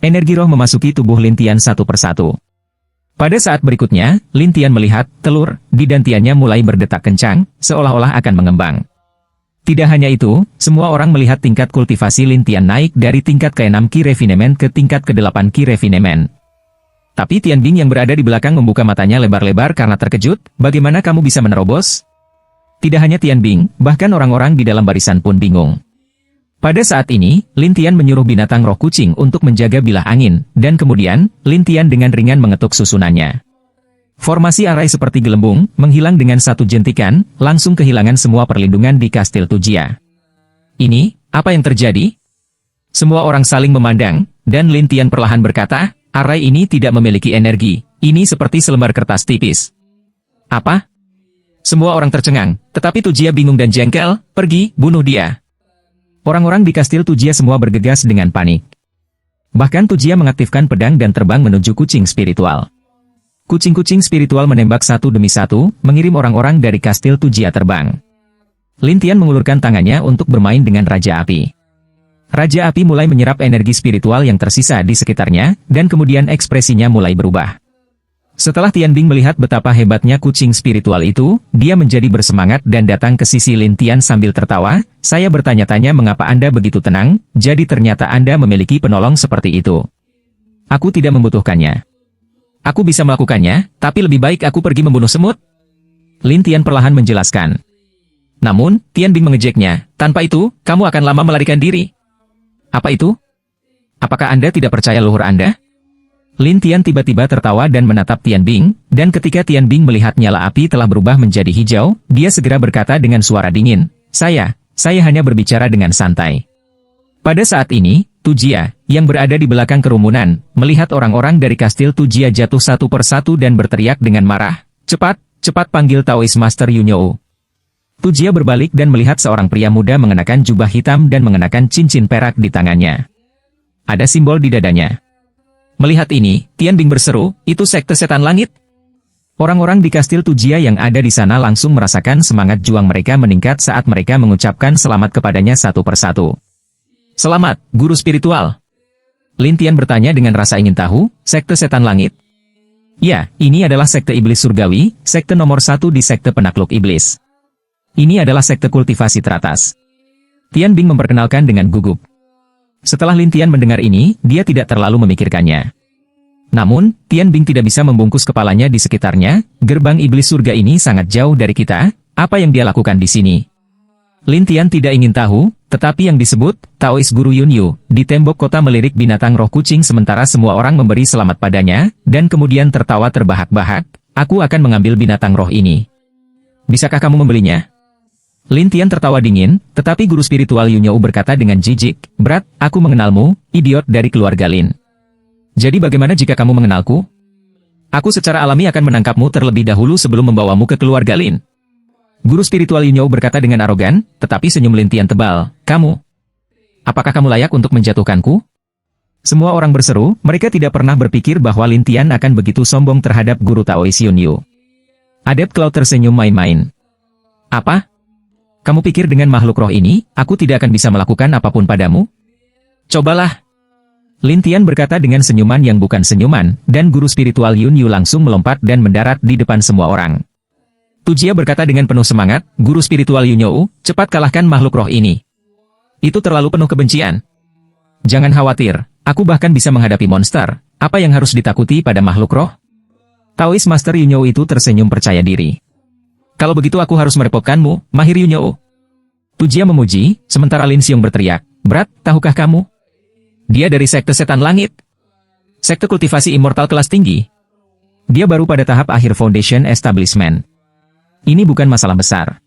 Speaker 1: Energi roh memasuki tubuh Lin Tian satu persatu. Pada saat berikutnya, Lin Tian melihat telur di dantiannya mulai berdetak kencang, seolah-olah akan mengembang. Tidak hanya itu, semua orang melihat tingkat kultivasi Lin Tian naik dari tingkat ke-6 Qi Refinement ke tingkat ke-8 Qi Refinement. Tapi Tian Bing yang berada di belakang membuka matanya lebar-lebar karena terkejut, bagaimana kamu bisa menerobos? Tidak hanya Tian Bing, bahkan orang-orang di dalam barisan pun bingung. Pada saat ini, Lin Tian menyuruh binatang roh kucing untuk menjaga bilah angin, dan kemudian, Lin Tian dengan ringan mengetuk susunannya. Formasi arai seperti gelembung, menghilang dengan satu jentikan, langsung kehilangan semua perlindungan di kastil Tu Jia. Ini, apa yang terjadi? Semua orang saling memandang, dan Lin Tian perlahan berkata, arai ini tidak memiliki energi, ini seperti selembar kertas tipis. Apa? Semua orang tercengang, tetapi Tu Jia bingung dan jengkel, pergi, bunuh dia. Orang-orang di kastil Tu Jia semua bergegas dengan panik. Bahkan Tu Jia mengaktifkan pedang dan terbang menuju kucing spiritual. Kucing-kucing spiritual menembak satu demi satu, mengirim orang-orang dari kastil Tu Jia terbang. Lin Tian mengulurkan tangannya untuk bermain dengan Raja Api. Raja Api mulai menyerap energi spiritual yang tersisa di sekitarnya, dan kemudian ekspresinya mulai berubah. Setelah Tian Bing melihat betapa hebatnya kucing spiritual itu, dia menjadi bersemangat dan datang ke sisi Lin Tian sambil tertawa, saya bertanya-tanya mengapa Anda begitu tenang, jadi ternyata Anda memiliki penolong seperti itu. Aku tidak membutuhkannya. Aku bisa melakukannya, tapi lebih baik aku pergi membunuh semut. Lin Tian perlahan menjelaskan. Namun, Tian Bing mengejeknya, tanpa itu, kamu akan lama melarikan diri. Apa itu? Apakah Anda tidak percaya luhur Anda? Lin Tian tiba-tiba tertawa dan menatap Tian Bing, dan ketika Tian Bing melihat nyala api telah berubah menjadi hijau, dia segera berkata dengan suara dingin, saya hanya berbicara dengan santai. Pada saat ini, Tujia, yang berada di belakang kerumunan, melihat orang-orang dari kastil Tujia jatuh satu persatu dan berteriak dengan marah, "Cepat, cepat panggil Taoist Master Yunyo." Tujia berbalik dan melihat seorang pria muda mengenakan jubah hitam dan mengenakan cincin perak di tangannya. Ada simbol di dadanya. Melihat ini, Tian Bing berseru, "Itu sekte setan langit." Orang-orang di kastil Tujia yang ada di sana langsung merasakan semangat juang mereka meningkat saat mereka mengucapkan selamat kepadanya satu persatu. "Selamat, guru spiritual." Lin Tian bertanya dengan rasa ingin tahu, "Sekte setan langit?" "Ya, ini adalah sekte iblis surgawi, sekte nomor 1 di sekte penakluk iblis. Ini adalah sekte kultivasi teratas." Tian Bing memperkenalkan dengan gugup. Setelah Lin Tian mendengar ini, dia tidak terlalu memikirkannya. Namun, Tian Bing tidak bisa membungkus kepalanya di sekitarnya, gerbang iblis surga ini sangat jauh dari kita, apa yang dia lakukan di sini? Lin Tian tidak ingin tahu, tetapi yang disebut, Taoist Guru Yunyu, di tembok kota melirik binatang roh kucing sementara semua orang memberi selamat padanya, dan kemudian tertawa terbahak-bahak, "Aku akan mengambil binatang roh ini. Bisakah kamu membelinya?" Lin Tian tertawa dingin, tetapi guru spiritual Yunyu berkata dengan jijik, "Berat, aku mengenalmu, idiot dari keluarga Lin. Jadi bagaimana jika kamu mengenalku? Aku secara alami akan menangkapmu terlebih dahulu sebelum membawamu ke keluarga Lin." Guru spiritual Yunyo berkata dengan arogan, tetapi senyum Lin Tian tebal, "Kamu? Apakah kamu layak untuk menjatuhkanku?" Semua orang berseru, mereka tidak pernah berpikir bahwa Lin Tian akan begitu sombong terhadap guru Taoist Yunyu. Adept Cloud tersenyum main-main. "Apa? Kamu pikir dengan makhluk roh ini, aku tidak akan bisa melakukan apapun padamu? Cobalah." Lin Tian berkata dengan senyuman yang bukan senyuman, dan guru spiritual Yunyu langsung melompat dan mendarat di depan semua orang. Tujia berkata dengan penuh semangat, "Guru spiritual Yunyu, cepat kalahkan makhluk roh ini. Itu terlalu penuh kebencian. Jangan khawatir, aku bahkan bisa menghadapi monster. Apa yang harus ditakuti pada makhluk roh?" Taoist Master Yunyu itu tersenyum percaya diri. "Kalau begitu aku harus merepotkanmu, Mahir Yunyu." Tujia memuji, sementara Lin Xiong berteriak, "Berat, tahukah kamu? Dia dari sekte setan langit. Sekte kultivasi immortal kelas tinggi. Dia baru pada tahap akhir foundation establishment. Ini bukan masalah besar."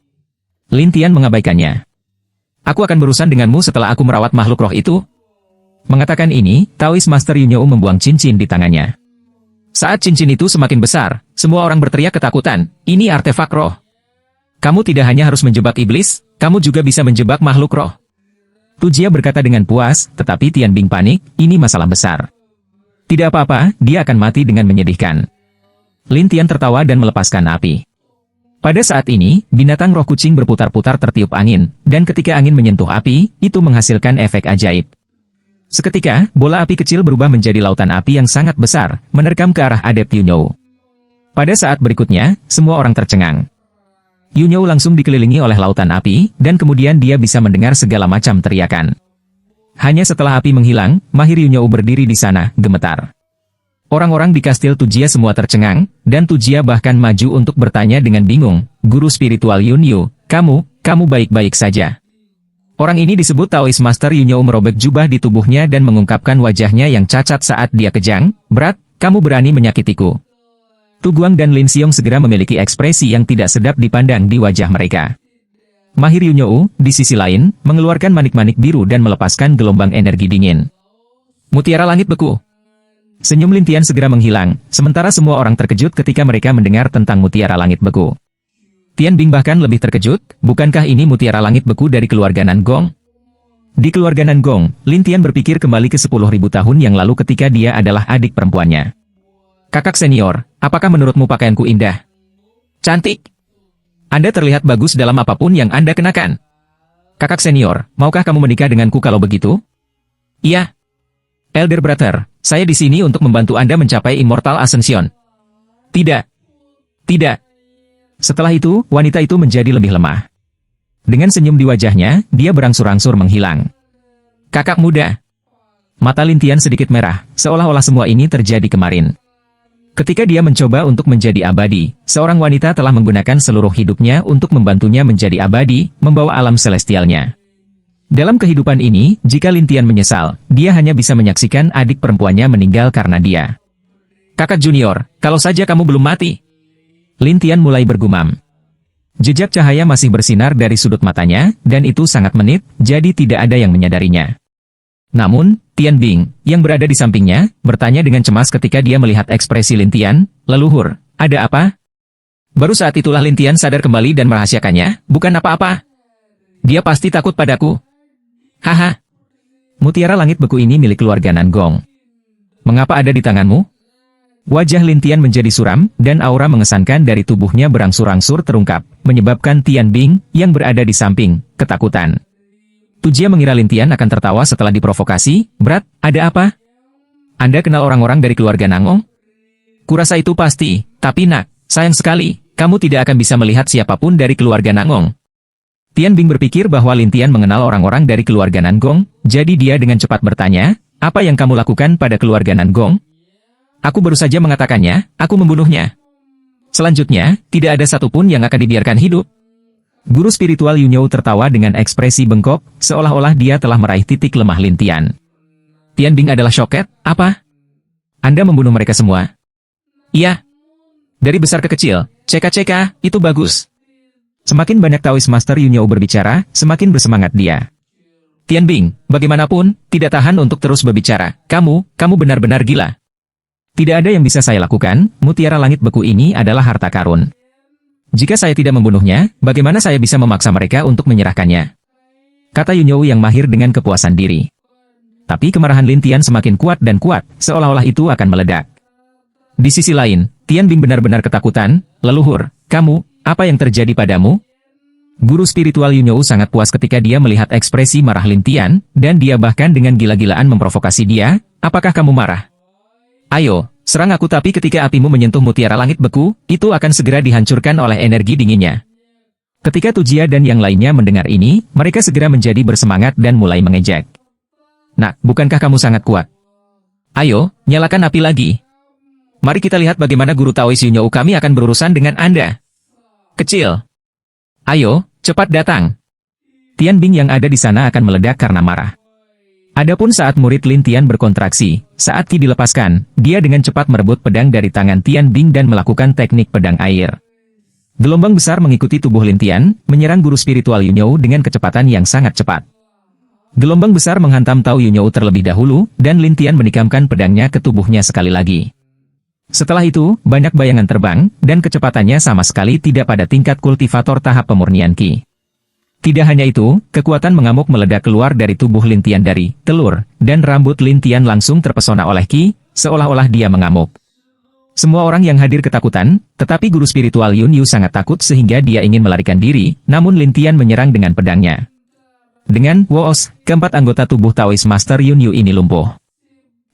Speaker 1: Lin Tian mengabaikannya. "Aku akan berurusan denganmu setelah aku merawat makhluk roh itu." Mengatakan ini, Taoist Master Yunyu membuang cincin di tangannya. Saat cincin itu semakin besar, semua orang berteriak ketakutan, "Ini artefak roh. Kamu tidak hanya harus menjebak iblis, kamu juga bisa menjebak makhluk roh." Tujia berkata dengan puas, tetapi Tian Bing panik, "Ini masalah besar. Tidak apa-apa, dia akan mati dengan menyedihkan." Lin Tian tertawa dan melepaskan api. Pada saat ini, binatang roh kucing berputar-putar tertiup angin, dan ketika angin menyentuh api, itu menghasilkan efek ajaib. Seketika, bola api kecil berubah menjadi lautan api yang sangat besar, menerkam ke arah Adept Yunyu. Pada saat berikutnya, semua orang tercengang. Yunyu langsung dikelilingi oleh lautan api, dan kemudian dia bisa mendengar segala macam teriakan. Hanya setelah api menghilang, Mahir Yunyu berdiri di sana, gemetar. Orang-orang di kastil Tujia semua tercengang, dan Tujia bahkan maju untuk bertanya dengan bingung, "Guru spiritual Yunyu, kamu baik-baik saja?" Orang ini disebut Taoist Master Yunyu merobek jubah di tubuhnya dan mengungkapkan wajahnya yang cacat saat dia kejang, "Berat, kamu berani menyakitiku." Tu Guang dan Lin Xiong segera memiliki ekspresi yang tidak sedap dipandang di wajah mereka. Mahir Yunyu, di sisi lain, mengeluarkan manik-manik biru dan melepaskan gelombang energi dingin. "Mutiara langit beku." Senyum Lin Tian segera menghilang, sementara semua orang terkejut ketika mereka mendengar tentang mutiara langit beku. Tian Bing bahkan lebih terkejut, bukankah ini mutiara langit beku dari keluarga Nan Gong? Di keluarga Nan Gong, Lin Tian berpikir kembali ke 10.000 tahun yang lalu ketika dia adalah adik perempuannya. "Kakak senior, apakah menurutmu pakaianku indah? Cantik? Anda terlihat bagus dalam apapun yang Anda kenakan. Kakak senior, maukah kamu menikah denganku kalau begitu?" "Iya. Elder Brother, saya di sini untuk membantu Anda mencapai Immortal Ascension." "Tidak. Tidak." Setelah itu, wanita itu menjadi lebih lemah. Dengan senyum di wajahnya, dia berangsur-angsur menghilang. "Kakak muda." Mata Lin Tian sedikit merah, seolah-olah semua ini terjadi kemarin. Ketika dia mencoba untuk menjadi abadi, seorang wanita telah menggunakan seluruh hidupnya untuk membantunya menjadi abadi, membawa alam celestialnya. Dalam kehidupan ini, jika Lin Tian menyesal, dia hanya bisa menyaksikan adik perempuannya meninggal karena dia. "Kakak junior, kalau saja kamu belum mati." Lin Tian mulai bergumam. Jejak cahaya masih bersinar dari sudut matanya, dan itu sangat menit, jadi tidak ada yang menyadarinya. Namun, Tian Bing, yang berada di sampingnya, bertanya dengan cemas ketika dia melihat ekspresi Lin Tian, "Leluhur, ada apa?" Baru saat itulah Lin Tian sadar kembali dan merahasiakannya, "Bukan apa-apa. Dia pasti takut padaku." "Haha. Mutiara langit beku ini milik keluarga Nan Gong. Mengapa ada di tanganmu?" Wajah Lin Tian menjadi suram, dan aura mengesankan dari tubuhnya berangsur-angsur terungkap, menyebabkan Tian Bing, yang berada di samping, ketakutan. Tujia mengira Lin Tian akan tertawa setelah diprovokasi. "Berat, ada apa? Anda kenal orang-orang dari keluarga Nangong?" "Kurasa itu pasti, tapi nak, sayang sekali, kamu tidak akan bisa melihat siapapun dari keluarga Nangong." Tian Bing berpikir bahwa Lin Tian mengenal orang-orang dari keluarga Nangong, jadi dia dengan cepat bertanya, "Apa yang kamu lakukan pada keluarga Nangong?" "Aku baru saja mengatakannya, aku membunuhnya. Selanjutnya, tidak ada satupun yang akan dibiarkan hidup." Guru spiritual Yunyou tertawa dengan ekspresi bengkok, seolah-olah dia telah meraih titik lemah Lin Tian. Tian Bing adalah syoket. "Apa? Anda membunuh mereka semua?" "Iya. Dari besar ke kecil, ceka-ceka, itu bagus." Semakin banyak Taoist Master Yunyou berbicara, semakin bersemangat dia. "Tian Bing, bagaimanapun, tidak tahan untuk terus berbicara. Kamu benar-benar gila. Tidak ada yang bisa saya lakukan, mutiara langit beku ini adalah harta karun. Jika saya tidak membunuhnya, bagaimana saya bisa memaksa mereka untuk menyerahkannya?" kata Yunyou yang mahir dengan kepuasan diri. Tapi kemarahan Lin Tian semakin kuat dan kuat, seolah-olah itu akan meledak. Di sisi lain, Tian Bing benar-benar ketakutan. "Leluhur, kamu, apa yang terjadi padamu?" Guru spiritual Yunyou sangat puas ketika dia melihat ekspresi marah Lin Tian, dan dia bahkan dengan gila-gilaan memprovokasi dia. "Apakah kamu marah? Ayo, serang aku." Tapi ketika apimu menyentuh mutiara langit beku, itu akan segera dihancurkan oleh energi dinginnya. Ketika Tujia dan yang lainnya mendengar ini, mereka segera menjadi bersemangat dan mulai mengejek. "Nak, bukankah kamu sangat kuat? Ayo, nyalakan api lagi. Mari kita lihat bagaimana guru Taoist Yunyou kami akan berurusan dengan Anda. Kecil. Ayo, cepat datang." Tian Bing yang ada di sana akan meledak karena marah. Adapun saat murid Lin Tian berkontraksi, saat Qi dilepaskan, dia dengan cepat merebut pedang dari tangan Tian Bing dan melakukan teknik pedang air. Gelombang besar mengikuti tubuh Lin Tian, menyerang guru spiritual Yunyou dengan kecepatan yang sangat cepat. Gelombang besar menghantam Tao Yunyou terlebih dahulu, dan Lin Tian menikamkan pedangnya ke tubuhnya sekali lagi. Setelah itu, banyak bayangan terbang, dan kecepatannya sama sekali tidak pada tingkat kultivator tahap pemurnian Qi. Tidak hanya itu, kekuatan mengamuk meledak keluar dari tubuh Lin Tian dari telur, dan rambut Lin Tian langsung terpesona oleh Qi, seolah-olah dia mengamuk. Semua orang yang hadir ketakutan, tetapi guru spiritual Yun Yu sangat takut sehingga dia ingin melarikan diri, namun Lin Tian menyerang dengan pedangnya. Dengan woos, keempat anggota tubuh Taoist Master Yun Yu ini lumpuh.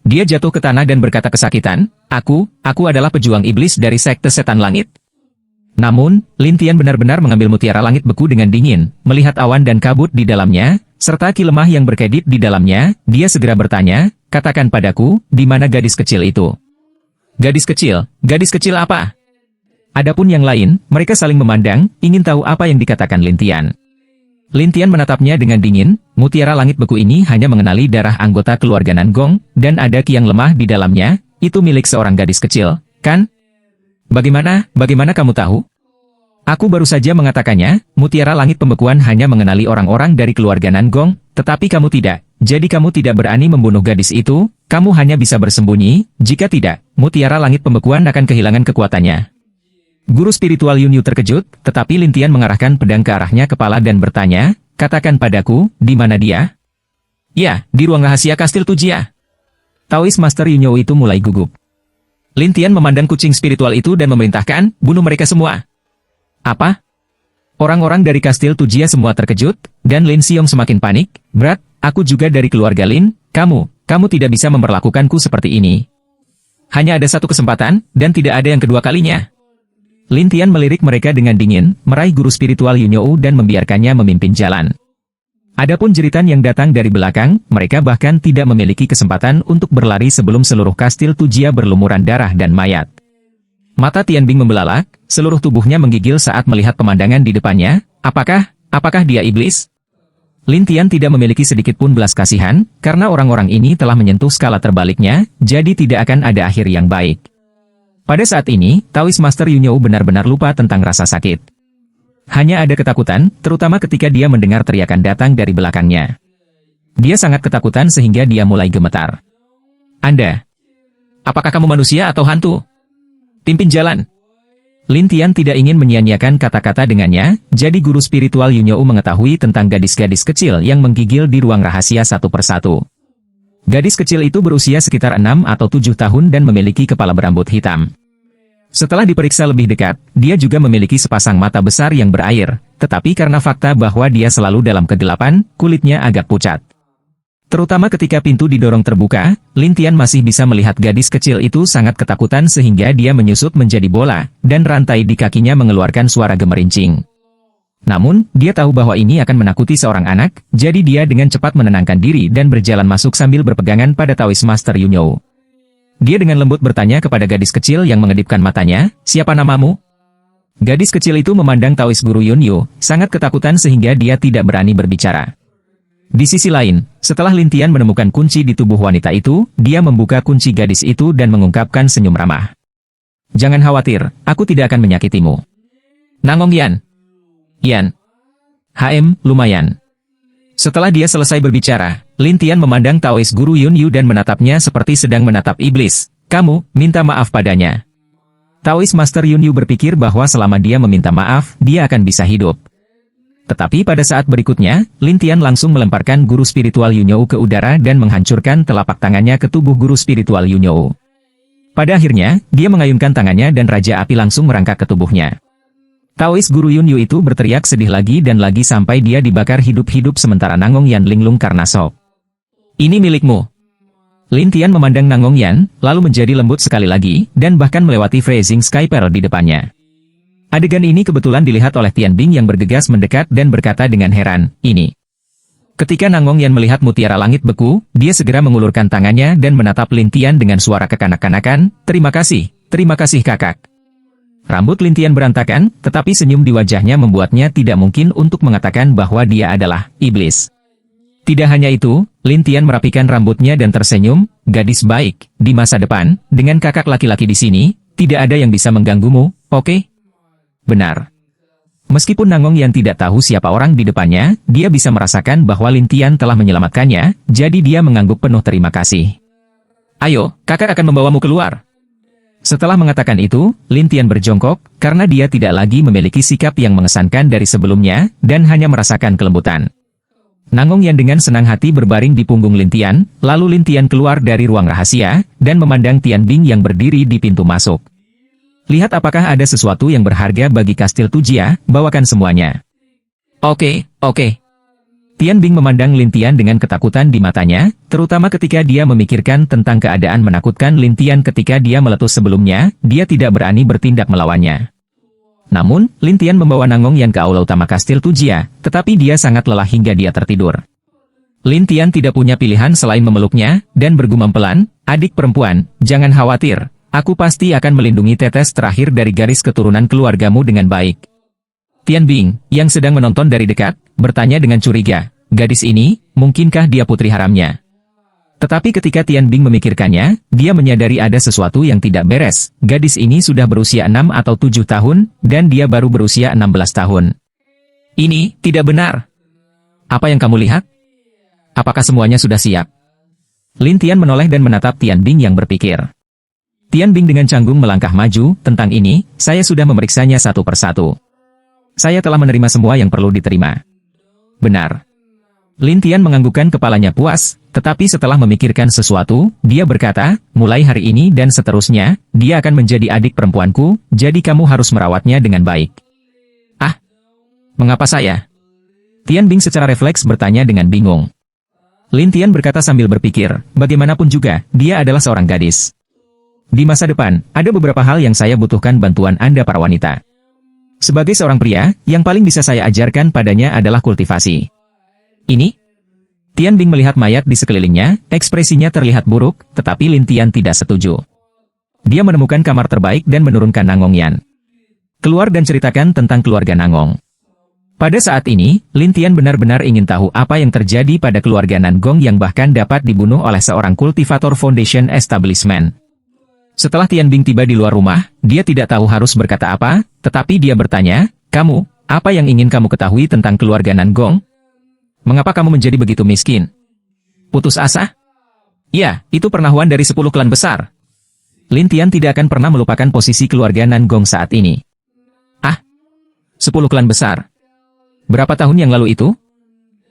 Speaker 1: Dia jatuh ke tanah dan berkata kesakitan, aku adalah pejuang iblis dari sekte setan langit." Namun, Lin Tian benar-benar mengambil mutiara langit beku dengan dingin, melihat awan dan kabut di dalamnya, serta Qi lemah yang berkedip di dalamnya, dia segera bertanya, "Katakan padaku, di mana gadis kecil itu?" Gadis kecil apa?" Adapun yang lain, mereka saling memandang, ingin tahu apa yang dikatakan Lin Tian. Lin Tian menatapnya dengan dingin. "Mutiara langit beku ini hanya mengenali darah anggota keluarga Nan Gong, dan ada Qi yang lemah di dalamnya, itu milik seorang gadis kecil, kan? Bagaimana kamu tahu?" "Aku baru saja mengatakannya, mutiara langit pembekuan hanya mengenali orang-orang dari keluarga Nan Gong, tetapi kamu tidak. Jadi kamu tidak berani membunuh gadis itu, kamu hanya bisa bersembunyi, jika tidak, mutiara langit pembekuan akan kehilangan kekuatannya." Guru spiritual Yun Yu terkejut, tetapi Lin Tian mengarahkan pedang ke arahnya kepala dan bertanya, "Katakan padaku, di mana dia?" "Ya, di ruang rahasia kastil Tujia." Taoist Master Yunyou itu mulai gugup. Lin Tian memandang kucing spiritual itu dan memerintahkan, "Bunuh mereka semua." "Apa?" Orang-orang dari kastil Tujia semua terkejut, dan Lin Xiong semakin panik. "Berat, aku juga dari keluarga Lin, kamu tidak bisa memperlakukanku seperti ini. Hanya ada satu kesempatan, dan tidak ada yang kedua kalinya." Lin Tian melirik mereka dengan dingin, meraih guru spiritual Yunyou dan membiarkannya memimpin jalan. Adapun jeritan yang datang dari belakang, mereka bahkan tidak memiliki kesempatan untuk berlari sebelum seluruh kastil Tujia berlumuran darah dan mayat. Mata Tian Bing membelalak, seluruh tubuhnya menggigil saat melihat pemandangan di depannya. Apakah dia iblis? Lin Tian tidak memiliki sedikit pun belas kasihan, karena orang-orang ini telah menyentuh skala terbaliknya, jadi tidak akan ada akhir yang baik. Pada saat ini, Taoist Master Yunyou benar-benar lupa tentang rasa sakit. Hanya ada ketakutan, terutama ketika dia mendengar teriakan datang dari belakangnya. Dia sangat ketakutan sehingga dia mulai gemetar. Anda, apakah kamu manusia atau hantu? Pimpin jalan. Lin Tian tidak ingin menyia-nyiakan kata-kata dengannya, jadi guru spiritual Yunyou mengetahui tentang gadis-gadis kecil yang menggigil di ruang rahasia satu persatu. Gadis kecil itu berusia sekitar 6 atau 7 tahun dan memiliki kepala berambut hitam. Setelah diperiksa lebih dekat, dia juga memiliki sepasang mata besar yang berair, tetapi karena fakta bahwa dia selalu dalam kegelapan, kulitnya agak pucat. Terutama ketika pintu didorong terbuka, Lin Tian masih bisa melihat gadis kecil itu sangat ketakutan sehingga dia menyusut menjadi bola, dan rantai di kakinya mengeluarkan suara gemerincing. Namun, dia tahu bahwa ini akan menakuti seorang anak, jadi dia dengan cepat menenangkan diri dan berjalan masuk sambil berpegangan pada Taoist Master Yunyou. Dia dengan lembut bertanya kepada gadis kecil yang mengedipkan matanya, "Siapa namamu?" Gadis kecil itu memandang Taoist Guru Yunyou, sangat ketakutan sehingga dia tidak berani berbicara. Di sisi lain, setelah Lin Tian menemukan kunci di tubuh wanita itu, dia membuka kunci gadis itu dan mengungkapkan senyum ramah. "Jangan khawatir, aku tidak akan menyakitimu." "Nangong Yan." "Yan." Lumayan." Setelah dia selesai berbicara, Lin Tian memandang Taoist Guru Yunyou dan menatapnya seperti sedang menatap iblis. "Kamu, minta maaf padanya." Taoist Master Yunyou berpikir bahwa selama dia meminta maaf, dia akan bisa hidup. Tetapi pada saat berikutnya, Lin Tian langsung melemparkan guru spiritual Yunyou ke udara dan menghancurkan telapak tangannya ke tubuh guru spiritual Yunyou. Pada akhirnya, dia mengayunkan tangannya dan Raja Api langsung merangkak ke tubuhnya. Taoist Guru Yunyou itu berteriak sedih lagi dan lagi sampai dia dibakar hidup-hidup sementara Nangong Yan linglung karena shock. "Ini milikmu." Lin Tian memandang Nangong Yan, lalu menjadi lembut sekali lagi, dan bahkan melewati Freezing Sky Pearl di depannya. Adegan ini kebetulan dilihat oleh Tian Bing yang bergegas mendekat dan berkata dengan heran, "Ini." Ketika Nangong Yan melihat mutiara langit beku, dia segera mengulurkan tangannya dan menatap Lin Tian dengan suara kekanak-kanakan, terima kasih kakak." Rambut Lin Tian berantakan, tetapi senyum di wajahnya membuatnya tidak mungkin untuk mengatakan bahwa dia adalah iblis. Tidak hanya itu, Lin Tian merapikan rambutnya dan tersenyum, "Gadis baik, di masa depan, dengan kakak laki-laki di sini, tidak ada yang bisa mengganggumu, oke?" Benar. Meskipun Nangong Yan tidak tahu siapa orang di depannya, dia bisa merasakan bahwa Lin Tian telah menyelamatkannya, jadi dia mengangguk penuh terima kasih. "Ayo, kakak akan membawamu keluar." Setelah mengatakan itu, Lin Tian berjongkok, karena dia tidak lagi memiliki sikap yang mengesankan dari sebelumnya, dan hanya merasakan kelembutan. Nangong Yan dengan senang hati berbaring di punggung Lin Tian, lalu Lin Tian keluar dari ruang rahasia, dan memandang Tian Bing yang berdiri di pintu masuk. "Lihat apakah ada sesuatu yang berharga bagi Kastil Tujia, bawakan semuanya." Oke. Tian Bing memandang Lin Tian dengan ketakutan di matanya, terutama ketika dia memikirkan tentang keadaan menakutkan Lin Tian ketika dia meletus sebelumnya, dia tidak berani bertindak melawannya. Namun, Lin Tian membawa Nangong Yan ke aula utama Kastil Tujia, tetapi dia sangat lelah hingga dia tertidur. Lin Tian tidak punya pilihan selain memeluknya, dan bergumam pelan, "Adik perempuan, jangan khawatir, aku pasti akan melindungi tetes terakhir dari garis keturunan keluargamu dengan baik." Tian Bing, yang sedang menonton dari dekat, bertanya dengan curiga, "Gadis ini, mungkinkah dia putri haramnya?" Tetapi ketika Tian Bing memikirkannya, dia menyadari ada sesuatu yang tidak beres. Gadis ini sudah berusia 6 atau 7 tahun, dan dia baru berusia 16 tahun. "Ini tidak benar. Apa yang kamu lihat? Apakah semuanya sudah siap?" Lin Tian menoleh dan menatap Tian Bing yang berpikir. Tian Bing dengan canggung melangkah maju, "Tentang ini, saya sudah memeriksanya satu persatu. Saya telah menerima semua yang perlu diterima." "Benar." Lin Tian menganggukkan kepalanya puas, tetapi setelah memikirkan sesuatu, dia berkata, "Mulai hari ini dan seterusnya, dia akan menjadi adik perempuanku, jadi kamu harus merawatnya dengan baik." "Ah? Mengapa saya?" Tian Bing secara refleks bertanya dengan bingung. Lin Tian berkata sambil berpikir, "Bagaimanapun juga, dia adalah seorang gadis. Di masa depan, ada beberapa hal yang saya butuhkan bantuan Anda para wanita. Sebagai seorang pria, yang paling bisa saya ajarkan padanya adalah kultivasi." "Ini?" Tian Bing melihat mayat di sekelilingnya, ekspresinya terlihat buruk, tetapi Lin Tian tidak setuju. Dia menemukan kamar terbaik dan menurunkan Nangong Yan. "Keluar dan ceritakan tentang keluarga Nangong." Pada saat ini, Lin Tian benar-benar ingin tahu apa yang terjadi pada keluarga Nangong yang bahkan dapat dibunuh oleh seorang kultivator Foundation Establishment. Setelah Tian Bing tiba di luar rumah, dia tidak tahu harus berkata apa, tetapi dia bertanya, "Kamu, Apa yang ingin kamu ketahui tentang keluarga Nangong? Mengapa kamu menjadi begitu miskin? Putus asa? Ya, itu pernahuan dari 10 klan besar. Lin Tian tidak akan pernah melupakan posisi keluarga Nangong saat ini. Ah, 10 klan besar. Berapa tahun yang lalu itu?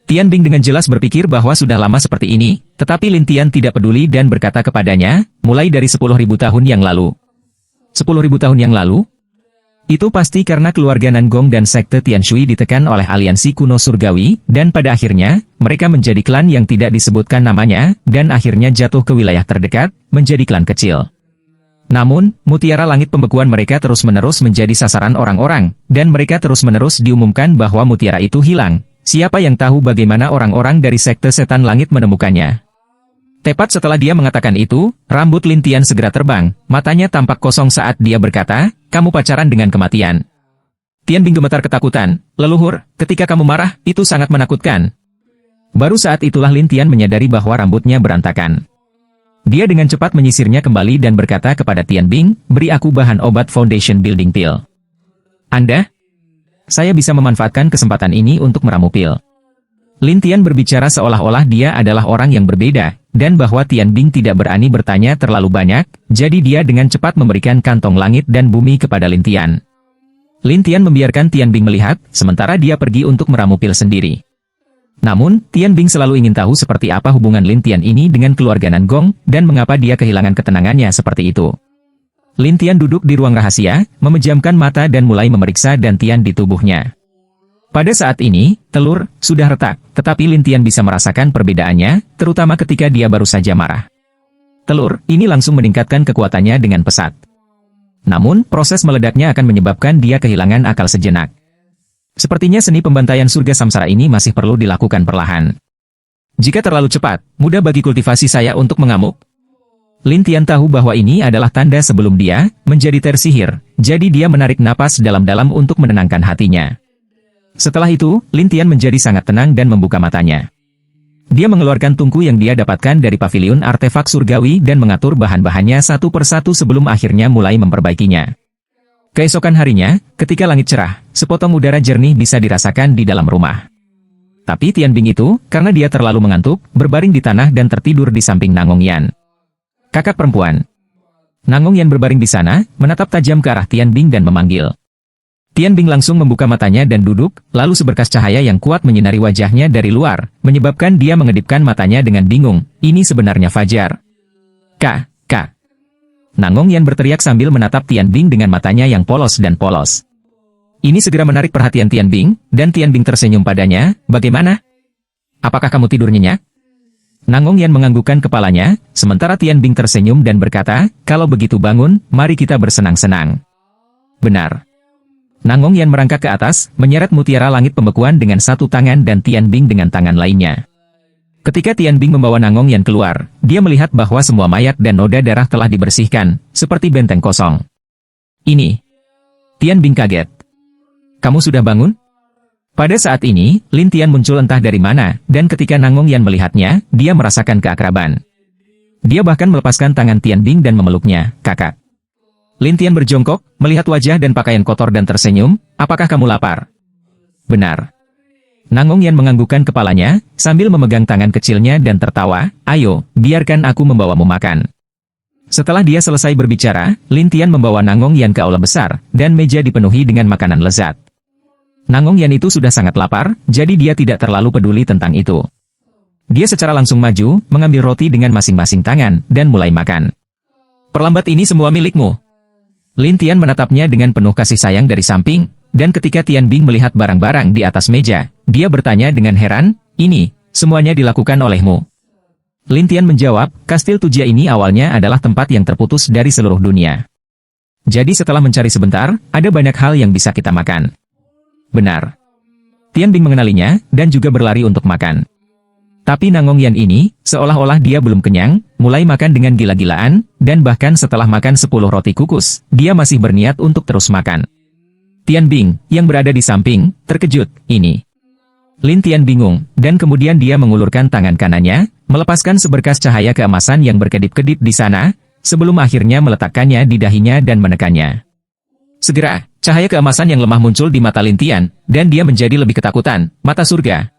Speaker 1: Tian Bing dengan jelas berpikir bahwa sudah lama seperti ini, tetapi Lin Tian tidak peduli dan berkata kepadanya, mulai dari 10.000 tahun yang lalu. 10.000 tahun yang lalu? Itu pasti karena keluarga Nangong dan sekte Tianshui ditekan oleh aliansi kuno surgawi, dan pada akhirnya, mereka menjadi klan yang tidak disebutkan namanya, dan akhirnya jatuh ke wilayah terdekat, menjadi klan kecil. Namun, mutiara langit pembekuan mereka terus-menerus menjadi sasaran orang-orang, dan mereka terus-menerus diumumkan bahwa mutiara itu hilang. Siapa yang tahu bagaimana orang-orang dari sekte setan langit menemukannya? Tepat setelah dia mengatakan itu, rambut Lin Tian segera terbang, matanya tampak kosong saat dia berkata, kamu pacaran dengan kematian. Tian Bing gemetar ketakutan, leluhur, ketika kamu marah, itu sangat menakutkan. Baru saat itulah Lin Tian menyadari bahwa rambutnya berantakan. Dia dengan cepat menyisirnya kembali dan berkata kepada Tian Bing, beri aku bahan obat Foundation Building Pill. Anda? Saya bisa memanfaatkan kesempatan ini untuk meramu pil. Lin Tian berbicara seolah-olah dia adalah orang yang berbeda, dan bahwa Tian Bing tidak berani bertanya terlalu banyak, jadi dia dengan cepat memberikan kantong langit dan bumi kepada Lin Tian. Lin Tian membiarkan Tian Bing melihat, sementara dia pergi untuk meramu pil sendiri. Namun, Tian Bing selalu ingin tahu seperti apa hubungan Lin Tian ini dengan keluarga Nangong, dan mengapa dia kehilangan ketenangannya seperti itu. Lin Tian duduk di ruang rahasia, memejamkan mata dan mulai memeriksa dantian di tubuhnya. Pada saat ini, telur sudah retak, tetapi Lin Tian bisa merasakan perbedaannya, terutama ketika dia baru saja marah. Telur ini langsung meningkatkan kekuatannya dengan pesat. Namun, proses meledaknya akan menyebabkan dia kehilangan akal sejenak. Sepertinya seni pembantaian surga samsara ini masih perlu dilakukan perlahan. Jika terlalu cepat, mudah bagi kultivasi saya untuk mengamuk. Lin Tian tahu bahwa ini adalah tanda sebelum dia menjadi tersihir, jadi dia menarik napas dalam-dalam untuk menenangkan hatinya. Setelah itu, Lin Tian menjadi sangat tenang dan membuka matanya. Dia mengeluarkan tungku yang dia dapatkan dari pavilion artefak surgawi dan mengatur bahan-bahannya satu persatu sebelum akhirnya mulai memperbaikinya. Keesokan harinya, ketika langit cerah, sepotong udara jernih bisa dirasakan di dalam rumah. Tapi Tian Bing itu, karena dia terlalu mengantuk, berbaring di tanah dan tertidur di samping Nangong Yan. Kakak perempuan. Nangong Yan berbaring di sana, menatap tajam ke arah Tian Bing dan memanggil. Tian Bing langsung membuka matanya dan duduk, lalu seberkas cahaya yang kuat menyinari wajahnya dari luar, menyebabkan dia mengedipkan matanya dengan bingung. Ini sebenarnya Fajar. Kak. Nangong Yan berteriak sambil menatap Tian Bing dengan matanya yang polos dan polos. Ini segera menarik perhatian Tian Bing, dan Tian Bing tersenyum padanya. Bagaimana? Apakah kamu tidur nyenyak? Nangong Yan menganggukkan kepalanya, sementara Tian Bing tersenyum dan berkata, kalau begitu bangun, mari kita bersenang-senang. Benar. Nangong Yan merangkak ke atas, menyeret mutiara langit pembekuan dengan satu tangan dan Tian Bing dengan tangan lainnya. Ketika Tian Bing membawa Nangong Yan keluar, dia melihat bahwa semua mayat dan noda darah telah dibersihkan, seperti benteng kosong. Ini. Tian Bing kaget. Kamu sudah bangun? Pada saat ini, Lin Tian muncul entah dari mana, dan ketika Nangong Yan melihatnya, dia merasakan keakraban. Dia bahkan melepaskan tangan Tian Bing dan memeluknya, kakak. Lin Tian berjongkok, melihat wajah dan pakaian kotor dan tersenyum, apakah kamu lapar? Benar. Nangong Yan menganggukkan kepalanya, sambil memegang tangan kecilnya dan tertawa, ayo, biarkan aku membawamu makan. Setelah dia selesai berbicara, Lin Tian membawa Nangong Yan ke aula besar, dan meja dipenuhi dengan makanan lezat. Nangong Yan itu sudah sangat lapar, jadi dia tidak terlalu peduli tentang itu. Dia secara langsung maju, mengambil roti dengan masing-masing tangan, dan mulai makan. Perlambat ini semua milikmu. Lin Tian menatapnya dengan penuh kasih sayang dari samping, dan ketika Tian Bing melihat barang-barang di atas meja, dia bertanya dengan heran, ini, semuanya dilakukan olehmu. Lin Tian menjawab, kastil Tujia ini awalnya adalah tempat yang terputus dari seluruh dunia. Jadi setelah mencari sebentar, ada banyak hal yang bisa kita makan. Benar. Tian Bing mengenalinya, dan juga berlari untuk makan. Tapi Nangong Yan ini, seolah-olah dia belum kenyang, mulai makan dengan gila-gilaan, dan bahkan setelah makan 10 roti kukus, dia masih berniat untuk terus makan. Tian Bing, yang berada di samping, terkejut, ini. Lin Tian bingung, dan kemudian dia mengulurkan tangan kanannya, melepaskan seberkas cahaya keemasan yang berkedip-kedip di sana, sebelum akhirnya meletakkannya di dahinya dan menekannya. Segera, cahaya keemasan yang lemah muncul di mata Lin Tian, dan dia menjadi lebih ketakutan. Mata surga.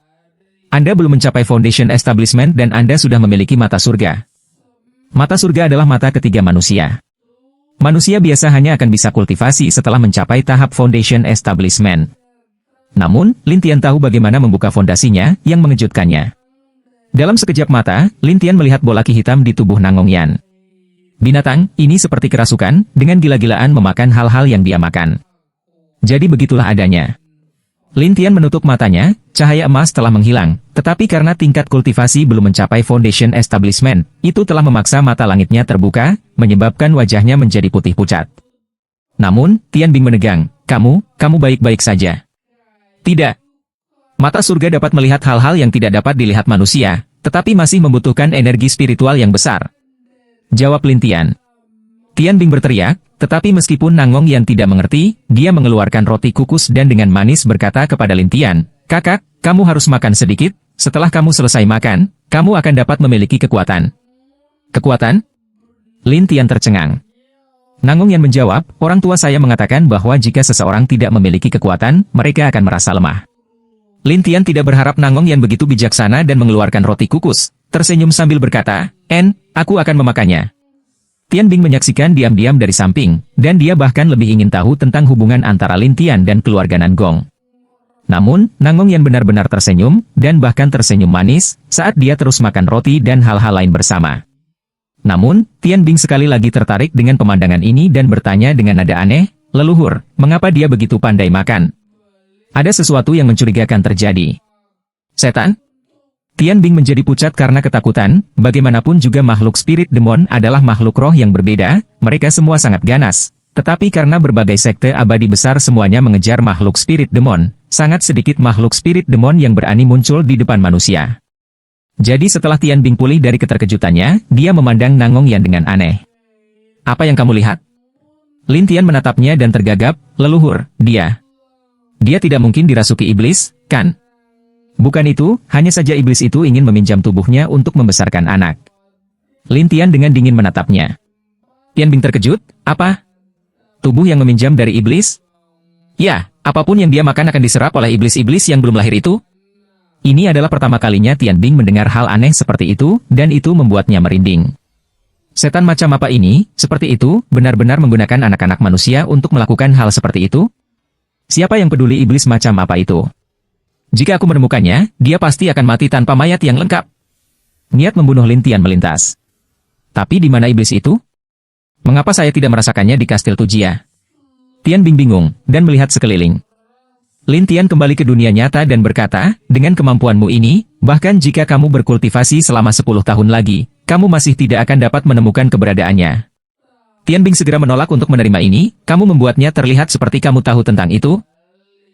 Speaker 1: Anda belum mencapai foundation establishment dan Anda sudah memiliki mata surga. Mata surga adalah mata ketiga manusia. Manusia biasa hanya akan bisa kultivasi setelah mencapai tahap foundation establishment. Namun, Lin Tian tahu bagaimana membuka fondasinya, yang mengejutkannya. Dalam sekejap mata, Lin Tian melihat bola ki hitam di tubuh Nangong Yan. Binatang, ini seperti kerasukan, dengan gila-gilaan memakan hal-hal yang dia makan. Jadi begitulah adanya. Lin Tian menutup matanya, cahaya emas telah menghilang, tetapi karena tingkat kultivasi belum mencapai foundation establishment, itu telah memaksa mata langitnya terbuka, menyebabkan wajahnya menjadi putih pucat. Namun, Tian Bing menegang, kamu baik-baik saja. Tidak. Mata surga dapat melihat hal-hal yang tidak dapat dilihat manusia, tetapi masih membutuhkan energi spiritual yang besar. Jawab Lin Tian. Tian Bing berteriak, tetapi meskipun Nangong Yan tidak mengerti, dia mengeluarkan roti kukus dan dengan manis berkata kepada Lin Tian, kakak, kamu harus makan sedikit, setelah kamu selesai makan, kamu akan dapat memiliki kekuatan. Kekuatan? Lin Tian tercengang. Nangong Yan menjawab, orang tua saya mengatakan bahwa jika seseorang tidak memiliki kekuatan, mereka akan merasa lemah. Lin Tian tidak berharap Nangong Yan begitu bijaksana dan mengeluarkan roti kukus, tersenyum sambil berkata, aku akan memakannya. Tian Bing menyaksikan diam-diam dari samping, dan dia bahkan lebih ingin tahu tentang hubungan antara Lin Tian dan keluarga Nangong. Namun, Nangong Yan benar-benar tersenyum, dan bahkan tersenyum manis, saat dia terus makan roti dan hal-hal lain bersama. Namun, Tian Bing sekali lagi tertarik dengan pemandangan ini dan bertanya dengan nada aneh, leluhur, mengapa dia begitu pandai makan? Ada sesuatu yang mencurigakan terjadi. Setan? Tian Bing menjadi pucat karena ketakutan, bagaimanapun juga makhluk spirit demon adalah makhluk roh yang berbeda, mereka semua sangat ganas. Tetapi karena berbagai sekte abadi besar semuanya mengejar makhluk spirit demon, sangat sedikit makhluk spirit demon yang berani muncul di depan manusia. Jadi setelah Tian Bing pulih dari keterkejutannya, dia memandang Nangong Yan dengan aneh. Apa yang kamu lihat? Lin Tian menatapnya dan tergagap, leluhur, dia tidak mungkin dirasuki iblis, kan? Bukan itu, hanya saja iblis itu ingin meminjam tubuhnya untuk membesarkan anak. Lin Tian dengan dingin menatapnya. Tian Bing terkejut, apa? Tubuh yang meminjam dari iblis? Ya, apapun yang dia makan akan diserap oleh iblis-iblis yang belum lahir itu. Ini adalah pertama kalinya Tian Bing mendengar hal aneh seperti itu, dan itu membuatnya merinding. Setan macam apa ini, seperti itu, benar-benar menggunakan anak-anak manusia untuk melakukan hal seperti itu? Siapa yang peduli iblis macam apa itu? Jika aku menemukannya, dia pasti akan mati tanpa mayat yang lengkap. Niat membunuh Lin Tian melintas. Tapi di mana iblis itu? Mengapa saya tidak merasakannya di Kastil Tujia? Tian Bing bingung, dan melihat sekeliling. Lin Tian kembali ke dunia nyata dan berkata, dengan kemampuanmu ini, bahkan jika kamu berkultivasi selama 10 tahun lagi, kamu masih tidak akan dapat menemukan keberadaannya. Tian Bing segera menolak untuk menerima ini, kamu membuatnya terlihat seperti kamu tahu tentang itu.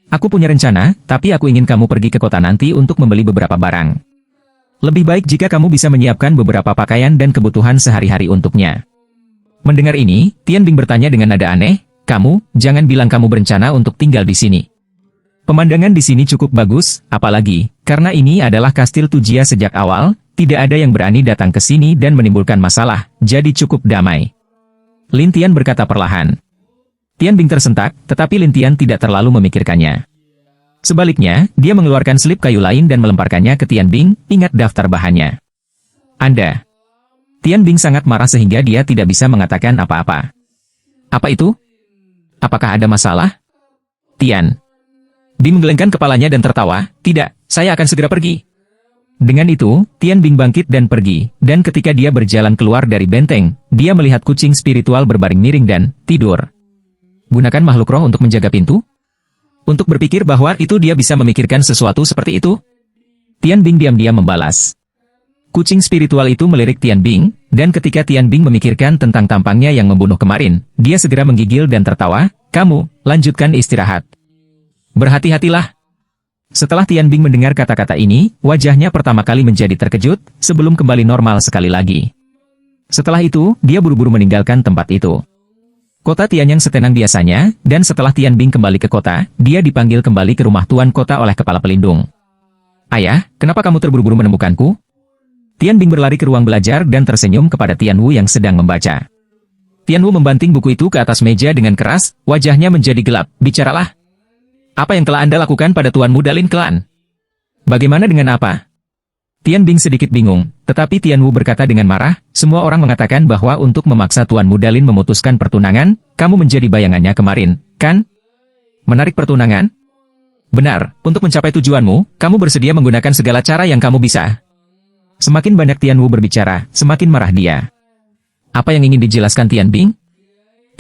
Speaker 1: Aku punya rencana, tapi aku ingin kamu pergi ke kota nanti untuk membeli beberapa barang. Lebih baik jika kamu bisa menyiapkan beberapa pakaian dan kebutuhan sehari-hari untuknya. Mendengar ini, Tian Bing bertanya dengan nada aneh, kamu, jangan bilang kamu berencana untuk tinggal di sini. Pemandangan di sini cukup bagus, apalagi, karena ini adalah Kastil Tujia sejak awal, tidak ada yang berani datang ke sini dan menimbulkan masalah, jadi cukup damai. Lin Tian berkata perlahan. Tian Bing tersentak, tetapi Lin Tian tidak terlalu memikirkannya. Sebaliknya, dia mengeluarkan selip kayu lain dan melemparkannya ke Tian Bing, ingat daftar bahannya. Anda. Tian Bing sangat marah sehingga dia tidak bisa mengatakan apa-apa. Apa itu? Apakah ada masalah? Tian Bing menggelengkan kepalanya dan tertawa, tidak, saya akan segera pergi. Dengan itu, Tian Bing bangkit dan pergi, dan ketika dia berjalan keluar dari benteng, dia melihat kucing spiritual berbaring miring dan tidur. Gunakan makhluk roh untuk menjaga pintu? Untuk berpikir bahwa itu dia bisa memikirkan sesuatu seperti itu? Tian Bing diam-diam membalas. Kucing spiritual itu melirik Tian Bing, dan ketika Tian Bing memikirkan tentang tampangnya yang membunuh kemarin, dia segera menggigil dan tertawa, kamu, lanjutkan istirahat. Berhati-hatilah. Setelah Tian Bing mendengar kata-kata ini, wajahnya pertama kali menjadi terkejut, sebelum kembali normal sekali lagi. Setelah itu, dia buru-buru meninggalkan tempat itu. Kota Tianyang setenang biasanya, dan setelah Tian Bing kembali ke kota, dia dipanggil kembali ke rumah tuan kota oleh kepala pelindung. Ayah, kenapa kamu terburu-buru menemukanku? Tian Bing berlari ke ruang belajar dan tersenyum kepada Tian Wu yang sedang membaca. Tianwu membanting buku itu ke atas meja dengan keras, wajahnya menjadi gelap. Bicaralah. Apa yang telah Anda lakukan pada Tuanmu Dalin Klan? Bagaimana dengan apa? Tian Bing sedikit bingung, tetapi Tianwu berkata dengan marah, semua orang mengatakan bahwa untuk memaksa Tuanmu Dalin memutuskan pertunangan, kamu menjadi bayangannya kemarin, kan? Menarik pertunangan? Benar, untuk mencapai tujuanmu, kamu bersedia menggunakan segala cara yang kamu bisa. Semakin banyak Tianwu berbicara, semakin marah dia. Apa yang ingin dijelaskan Tian Bing?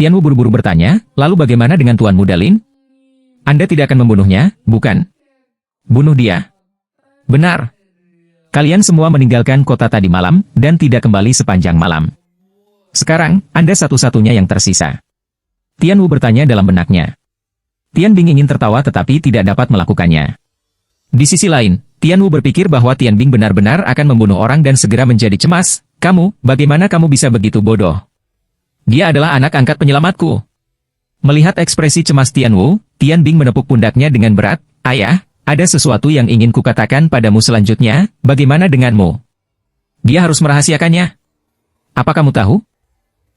Speaker 1: Tianwu buru-buru bertanya, lalu bagaimana dengan Tuanmu Dalin? Anda tidak akan membunuhnya, bukan? Bunuh dia. Benar. Kalian semua meninggalkan kota tadi malam, dan tidak kembali sepanjang malam. Sekarang, Anda satu-satunya yang tersisa. Tianwu bertanya dalam benaknya. Tian Bing ingin tertawa tetapi tidak dapat melakukannya. Di sisi lain, Tianwu berpikir bahwa Tian Bing benar-benar akan membunuh orang dan segera menjadi cemas. Kamu, bagaimana kamu bisa begitu bodoh? Dia adalah anak angkat penyelamatku. Melihat ekspresi cemas Tianwu, Tian Bing menepuk pundaknya dengan berat. Ayah, ada sesuatu yang ingin kukatakan padamu selanjutnya, bagaimana denganmu? Dia harus merahasiakannya. Apa kamu tahu?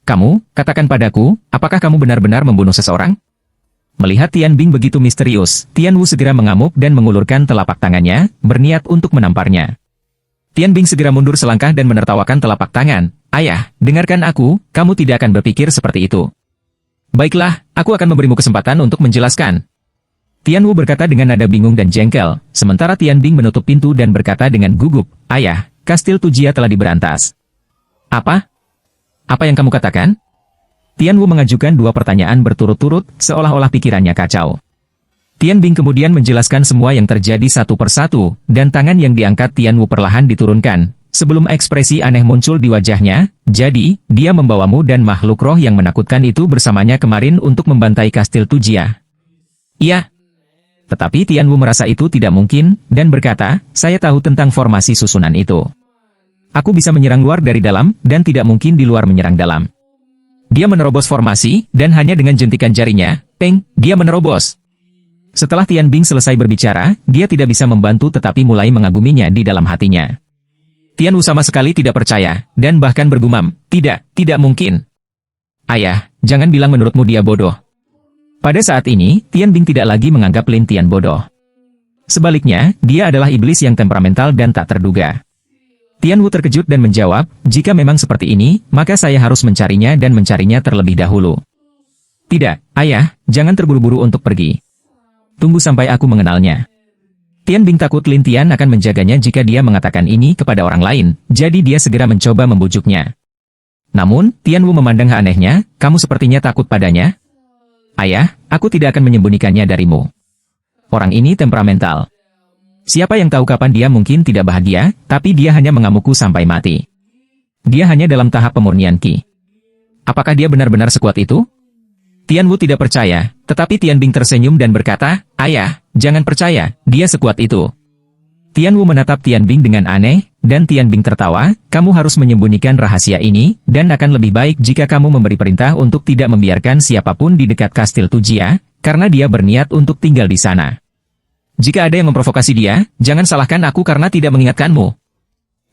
Speaker 1: Kamu, katakan padaku, apakah kamu benar-benar membunuh seseorang? Melihat Tian Bing begitu misterius, Tianwu segera mengamuk dan mengulurkan telapak tangannya, berniat untuk menamparnya. Tian Bing segera mundur selangkah dan menertawakan telapak tangan. Ayah, dengarkan aku, kamu tidak akan berpikir seperti itu. Baiklah, aku akan memberimu kesempatan untuk menjelaskan. Tianwu berkata dengan nada bingung dan jengkel, sementara Tian Bing menutup pintu dan berkata dengan gugup, Ayah, kastil Tujia telah diberantas. Apa? Apa yang kamu katakan? Tianwu mengajukan dua pertanyaan berturut-turut, seolah-olah pikirannya kacau. Tian Bing kemudian menjelaskan semua yang terjadi satu persatu, dan tangan yang diangkat Tianwu perlahan diturunkan, sebelum ekspresi aneh muncul di wajahnya. Jadi, dia membawamu dan makhluk roh yang menakutkan itu bersamanya kemarin untuk membantai kastil Tujia. Iya. Tetapi Tianwu merasa itu tidak mungkin, dan berkata, saya tahu tentang formasi susunan itu. Aku bisa menyerang luar dari dalam, dan tidak mungkin di luar menyerang dalam. Dia menerobos formasi, dan hanya dengan jentikan jarinya, peng, dia menerobos. Setelah Tian Bing selesai berbicara, dia tidak bisa membantu tetapi mulai mengaguminya di dalam hatinya. Tianwu sama sekali tidak percaya, dan bahkan bergumam, tidak mungkin. Ayah, jangan bilang menurutmu dia bodoh. Pada saat ini, Tian Bing tidak lagi menganggap Lin Tian bodoh. Sebaliknya, dia adalah iblis yang temperamental dan tak terduga. Tianwu terkejut dan menjawab, jika memang seperti ini, maka saya harus mencarinya dan mencarinya terlebih dahulu. Tidak, ayah, jangan terburu-buru untuk pergi. Tunggu sampai aku mengenalnya. Tian Bing takut Lin Tian akan menjaganya jika dia mengatakan ini kepada orang lain, jadi dia segera mencoba membujuknya. Namun, Tianwu memandang anehnya, kamu sepertinya takut padanya? Ayah, aku tidak akan menyembunyikannya darimu. Orang ini temperamental. Siapa yang tahu kapan dia mungkin tidak bahagia, tapi dia hanya mengamukku sampai mati. Dia hanya dalam tahap pemurnian Qi. Apakah dia benar-benar sekuat itu? Tianwu tidak percaya, tetapi Tian Bing tersenyum dan berkata, Ayah, jangan percaya, dia sekuat itu. Tianwu menatap Tian Bing dengan aneh, dan Tian Bing tertawa, kamu harus menyembunyikan rahasia ini, dan akan lebih baik jika kamu memberi perintah untuk tidak membiarkan siapapun di dekat kastil Tujia, karena dia berniat untuk tinggal di sana. Jika ada yang memprovokasi dia, jangan salahkan aku karena tidak mengingatkanmu.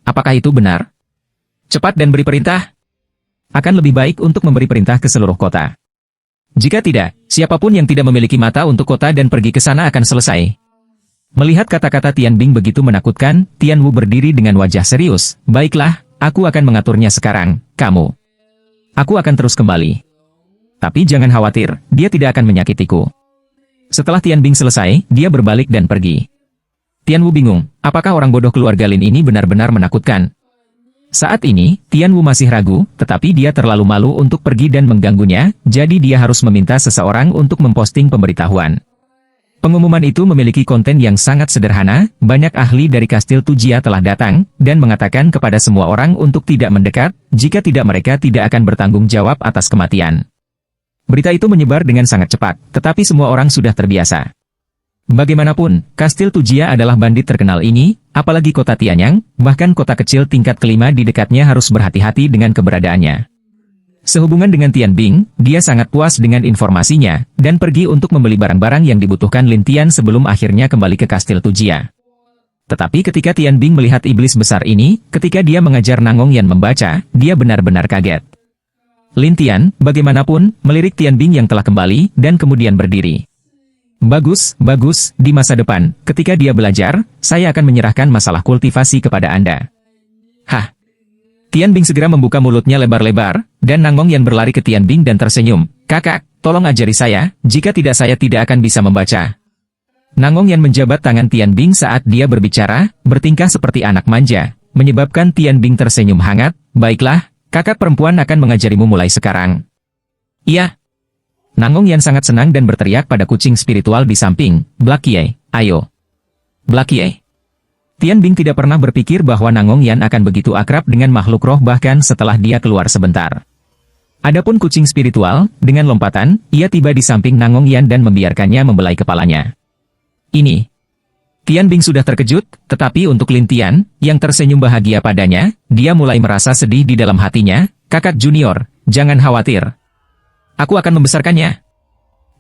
Speaker 1: Apakah itu benar? Cepat dan beri perintah. Akan lebih baik untuk memberi perintah ke seluruh kota. Jika tidak, siapapun yang tidak memiliki mata untuk kota dan pergi ke sana akan selesai. Melihat kata-kata Tian Bing begitu menakutkan, Tianwu berdiri dengan wajah serius. Baiklah, aku akan mengaturnya sekarang, kamu. Aku akan terus kembali. Tapi jangan khawatir, dia tidak akan menyakitiku. Setelah Tian Bing selesai, dia berbalik dan pergi. Tianwu bingung, apakah orang bodoh keluarga Lin ini benar-benar menakutkan? Saat ini, Tianwu masih ragu, tetapi dia terlalu malu untuk pergi dan mengganggunya, jadi dia harus meminta seseorang untuk memposting pemberitahuan. Pengumuman itu memiliki konten yang sangat sederhana, banyak ahli dari kastil Tujia telah datang, dan mengatakan kepada semua orang untuk tidak mendekat, jika tidak mereka tidak akan bertanggung jawab atas kematian. Berita itu menyebar dengan sangat cepat, tetapi semua orang sudah terbiasa. Bagaimanapun, kastil Tujia adalah bandit terkenal ini, apalagi kota Tianyang, bahkan kota kecil tingkat kelima di dekatnya harus berhati-hati dengan keberadaannya. Sehubungan dengan Tian Bing, dia sangat puas dengan informasinya, dan pergi untuk membeli barang-barang yang dibutuhkan Lin Tian sebelum akhirnya kembali ke kastil Tujia. Tetapi ketika Tian Bing melihat iblis besar ini, ketika dia mengajar Nangong Yan membaca, dia benar-benar kaget. Lin Tian, bagaimanapun, melirik Tian Bing yang telah kembali, dan kemudian berdiri. Bagus, bagus, di masa depan, ketika dia belajar, saya akan menyerahkan masalah kultivasi kepada Anda. Hah? Tian Bing segera membuka mulutnya lebar-lebar, dan Nang Mong Yan berlari ke Tian Bing dan tersenyum. Kakak, tolong ajari saya, jika tidak saya tidak akan bisa membaca. Nang Mong Yan menjabat tangan Tian Bing saat dia berbicara, bertingkah seperti anak manja, menyebabkan Tian Bing tersenyum hangat. Baiklah, kakak perempuan akan mengajarimu mulai sekarang. Iya. Nang Mong Yan sangat senang dan berteriak pada kucing spiritual di samping, Blakie, ayo. Blakie. Tian Bing tidak pernah berpikir bahwa Nang Mong Yan akan begitu akrab dengan makhluk roh bahkan setelah dia keluar sebentar. Adapun kucing spiritual, dengan lompatan, ia tiba di samping Nang Mong Yan dan membiarkannya membelai kepalanya. Ini. Tian Bing sudah terkejut, tetapi untuk Lin Tian, yang tersenyum bahagia padanya, dia mulai merasa sedih di dalam hatinya. Kakak junior, jangan khawatir. Aku akan membesarkannya.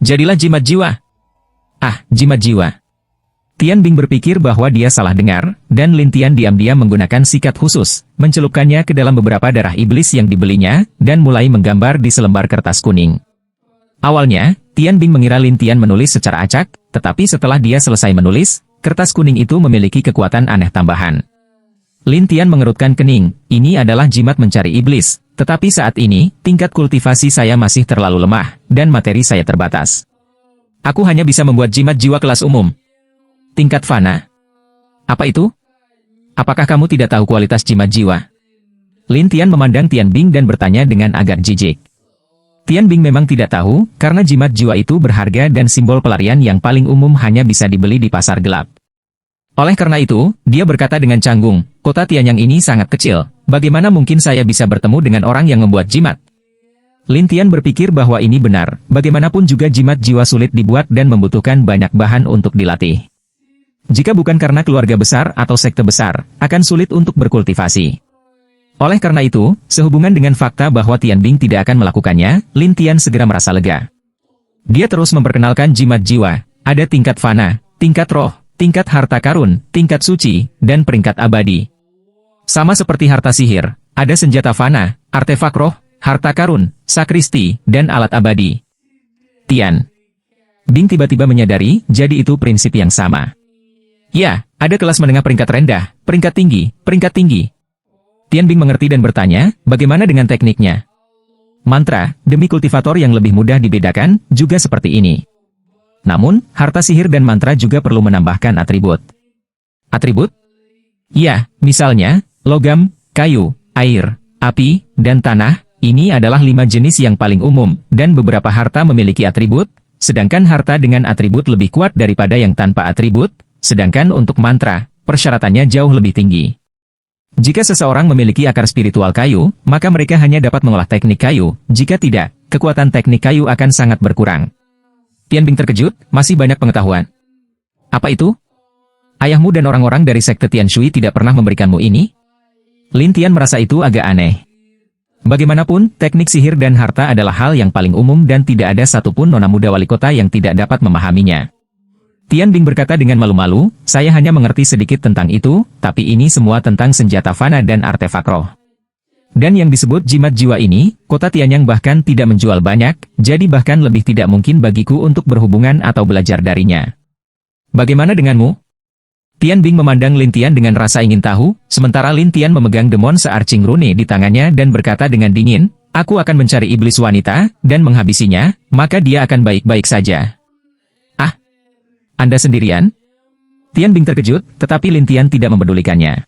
Speaker 1: Jadilah jimat jiwa. Ah, jimat jiwa. Tian Bing berpikir bahwa dia salah dengar, dan Lin Tian diam-diam menggunakan sikat khusus, mencelupkannya ke dalam beberapa darah iblis yang dibelinya, dan mulai menggambar di selembar kertas kuning. Awalnya, Tian Bing mengira Lin Tian menulis secara acak, tetapi setelah dia selesai menulis, kertas kuning itu memiliki kekuatan aneh tambahan. Lin Tian mengerutkan kening, ini adalah jimat mencari iblis, tetapi saat ini, tingkat kultivasi saya masih terlalu lemah, dan materi saya terbatas. Aku hanya bisa membuat jimat jiwa kelas umum. Tingkat fana. Apa itu? Apakah kamu tidak tahu kualitas jimat jiwa? Lin Tian memandang Tian Bing dan bertanya dengan agak jijik. Tian Bing memang tidak tahu, karena jimat jiwa itu berharga dan simbol pelarian yang paling umum hanya bisa dibeli di pasar gelap. Oleh karena itu, dia berkata dengan canggung, kota Tianyang ini sangat kecil, bagaimana mungkin saya bisa bertemu dengan orang yang membuat jimat? Lin Tian berpikir bahwa ini benar, bagaimanapun juga jimat jiwa sulit dibuat dan membutuhkan banyak bahan untuk dilatih. Jika bukan karena keluarga besar atau sekte besar, akan sulit untuk berkultivasi. Oleh karena itu, sehubungan dengan fakta bahwa Tian Bing tidak akan melakukannya, Lin Tian segera merasa lega. Dia terus memperkenalkan jimat jiwa, ada tingkat fana, tingkat roh, tingkat harta karun, tingkat suci, dan peringkat abadi. Sama seperti harta sihir, ada senjata fana, artefak roh, harta karun, sakristi, dan alat abadi. Tian Bing tiba-tiba menyadari, jadi itu prinsip yang sama. Ya, ada kelas menengah peringkat rendah, peringkat tinggi, peringkat tinggi. Tian Bing mengerti dan bertanya, bagaimana dengan tekniknya? Mantra, demi kultivator yang lebih mudah dibedakan, juga seperti ini. Namun, harta sihir dan mantra juga perlu menambahkan atribut. Atribut? Ya, misalnya, logam, kayu, air, api, dan tanah, ini adalah 5 jenis yang paling umum, dan beberapa harta memiliki atribut, sedangkan harta dengan atribut lebih kuat daripada yang tanpa atribut, sedangkan untuk mantra, persyaratannya jauh lebih tinggi. Jika seseorang memiliki akar spiritual kayu, maka mereka hanya dapat mengolah teknik kayu, jika tidak, kekuatan teknik kayu akan sangat berkurang. Tian Bing terkejut, masih banyak pengetahuan. Apa itu? Ayahmu dan orang-orang dari sekte Tian Shui tidak pernah memberikanmu ini? Lin Tian merasa itu agak aneh. Bagaimanapun, teknik sihir dan harta adalah hal yang paling umum dan tidak ada satupun nona muda wali kota yang tidak dapat memahaminya. Tian Bing berkata dengan malu-malu, saya hanya mengerti sedikit tentang itu, tapi ini semua tentang senjata fana dan artefak roh. Dan yang disebut jimat jiwa ini, kota Tianyang bahkan tidak menjual banyak, jadi bahkan lebih tidak mungkin bagiku untuk berhubungan atau belajar darinya. Bagaimana denganmu? Tian Bing memandang Lin Tian dengan rasa ingin tahu, sementara Lin Tian memegang demon searching rune di tangannya dan berkata dengan dingin, aku akan mencari iblis wanita, dan menghabisinya, maka dia akan baik-baik saja. Anda sendirian? Tian Bing terkejut, tetapi Lin Tian tidak mempedulikannya.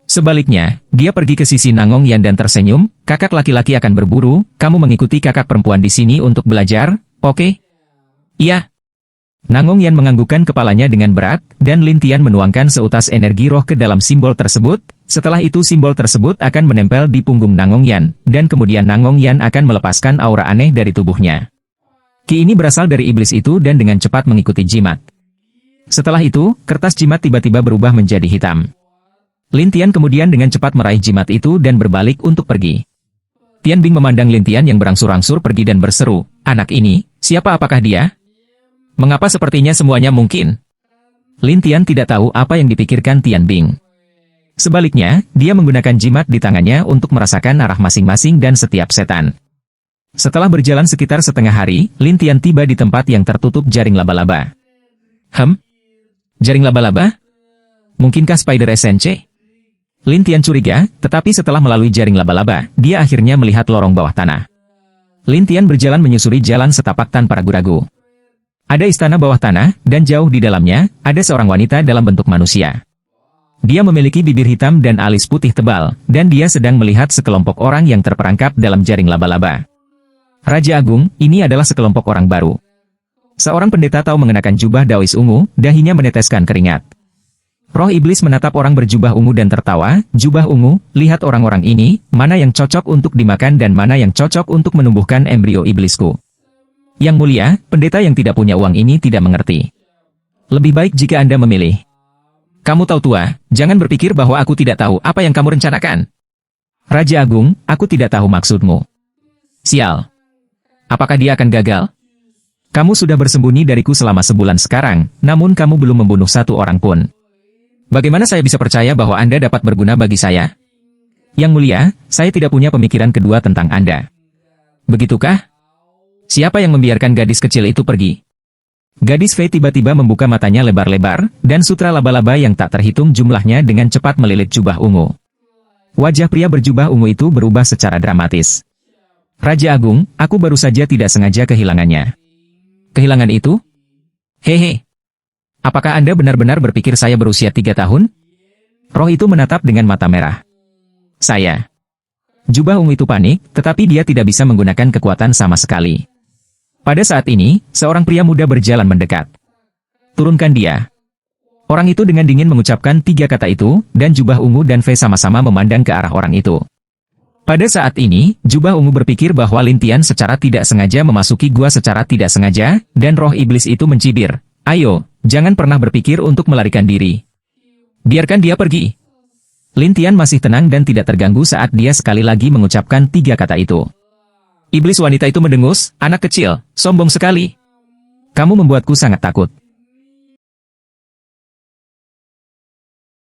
Speaker 1: Sebaliknya, dia pergi ke sisi Nang Mong Yan dan tersenyum, kakak laki-laki akan berburu, kamu mengikuti kakak perempuan di sini untuk belajar, oke? Iya. Nang Mong Yan menganggukkan kepalanya dengan berat, dan Lin Tian menuangkan seutas energi roh ke dalam simbol tersebut, setelah itu simbol tersebut akan menempel di punggung Nang Mong Yan, dan kemudian Nang Mong Yan akan melepaskan aura aneh dari tubuhnya. Ki ini berasal dari iblis itu dan dengan cepat mengikuti jimat. Setelah itu, kertas jimat tiba-tiba berubah menjadi hitam. Lin Tian kemudian dengan cepat meraih jimat itu dan berbalik untuk pergi. Tian Bing memandang Lin Tian yang berangsur-angsur pergi dan berseru, anak ini, apakah dia? Mengapa sepertinya semuanya mungkin? Lin Tian tidak tahu apa yang dipikirkan Tian Bing. Sebaliknya, dia menggunakan jimat di tangannya untuk merasakan arah masing-masing dan setiap setan. Setelah berjalan sekitar setengah hari, Lin Tian tiba di tempat yang tertutup jaring laba-laba. Jaring laba-laba? Mungkinkah Spider SNC? Lin Tian curiga, tetapi setelah melalui jaring laba-laba, dia akhirnya melihat lorong bawah tanah. Lin Tian berjalan menyusuri jalan setapak tanpa ragu-ragu. Ada istana bawah tanah, dan jauh di dalamnya, ada seorang wanita dalam bentuk manusia. Dia memiliki bibir hitam dan alis putih tebal, dan dia sedang melihat sekelompok orang yang terperangkap dalam jaring laba-laba. Raja Agung, ini adalah sekelompok orang baru. Seorang pendeta Tao mengenakan jubah Daois ungu, dahinya meneteskan keringat. Roh iblis menatap orang berjubah ungu dan tertawa, "Jubah ungu, lihat orang-orang ini, mana yang cocok untuk dimakan dan mana yang cocok untuk menumbuhkan embrio iblisku." Yang mulia, pendeta yang tidak punya uang ini tidak mengerti. Lebih baik jika Anda memilih. Kamu tahu tua, jangan berpikir bahwa aku tidak tahu apa yang kamu rencanakan. Raja Agung, aku tidak tahu maksudmu. Sial. Apakah dia akan gagal? Kamu sudah bersembunyi dariku selama sebulan sekarang, namun kamu belum membunuh satu orang pun. Bagaimana saya bisa percaya bahwa Anda dapat berguna bagi saya? Yang mulia, saya tidak punya pemikiran kedua tentang Anda. Begitukah? Siapa yang membiarkan gadis kecil itu pergi? Gadis Fei tiba-tiba membuka matanya lebar-lebar, dan sutra laba-laba yang tak terhitung jumlahnya dengan cepat melilit jubah ungu. Wajah pria berjubah ungu itu berubah secara dramatis. Raja Agung, aku baru saja tidak sengaja kehilangannya. Kehilangan itu? Hehe. Apakah Anda benar-benar berpikir saya berusia 3 tahun? Roh itu menatap dengan mata merah. Saya. Jubah ungu itu panik, tetapi dia tidak bisa menggunakan kekuatan sama sekali. Pada saat ini, seorang pria muda berjalan mendekat. Turunkan dia. Orang itu dengan dingin mengucapkan 3 kata itu, dan jubah ungu dan Fei sama-sama memandang ke arah orang itu. Pada saat ini, jubah ungu berpikir bahwa Lin Tian secara tidak sengaja memasuki gua secara tidak sengaja, dan roh iblis itu mencibir. Ayo, jangan pernah berpikir untuk melarikan diri. Biarkan dia pergi. Lin Tian masih tenang dan tidak terganggu saat dia sekali lagi mengucapkan 3 kata itu. Iblis wanita itu mendengus, anak kecil, sombong sekali. Kamu membuatku sangat takut.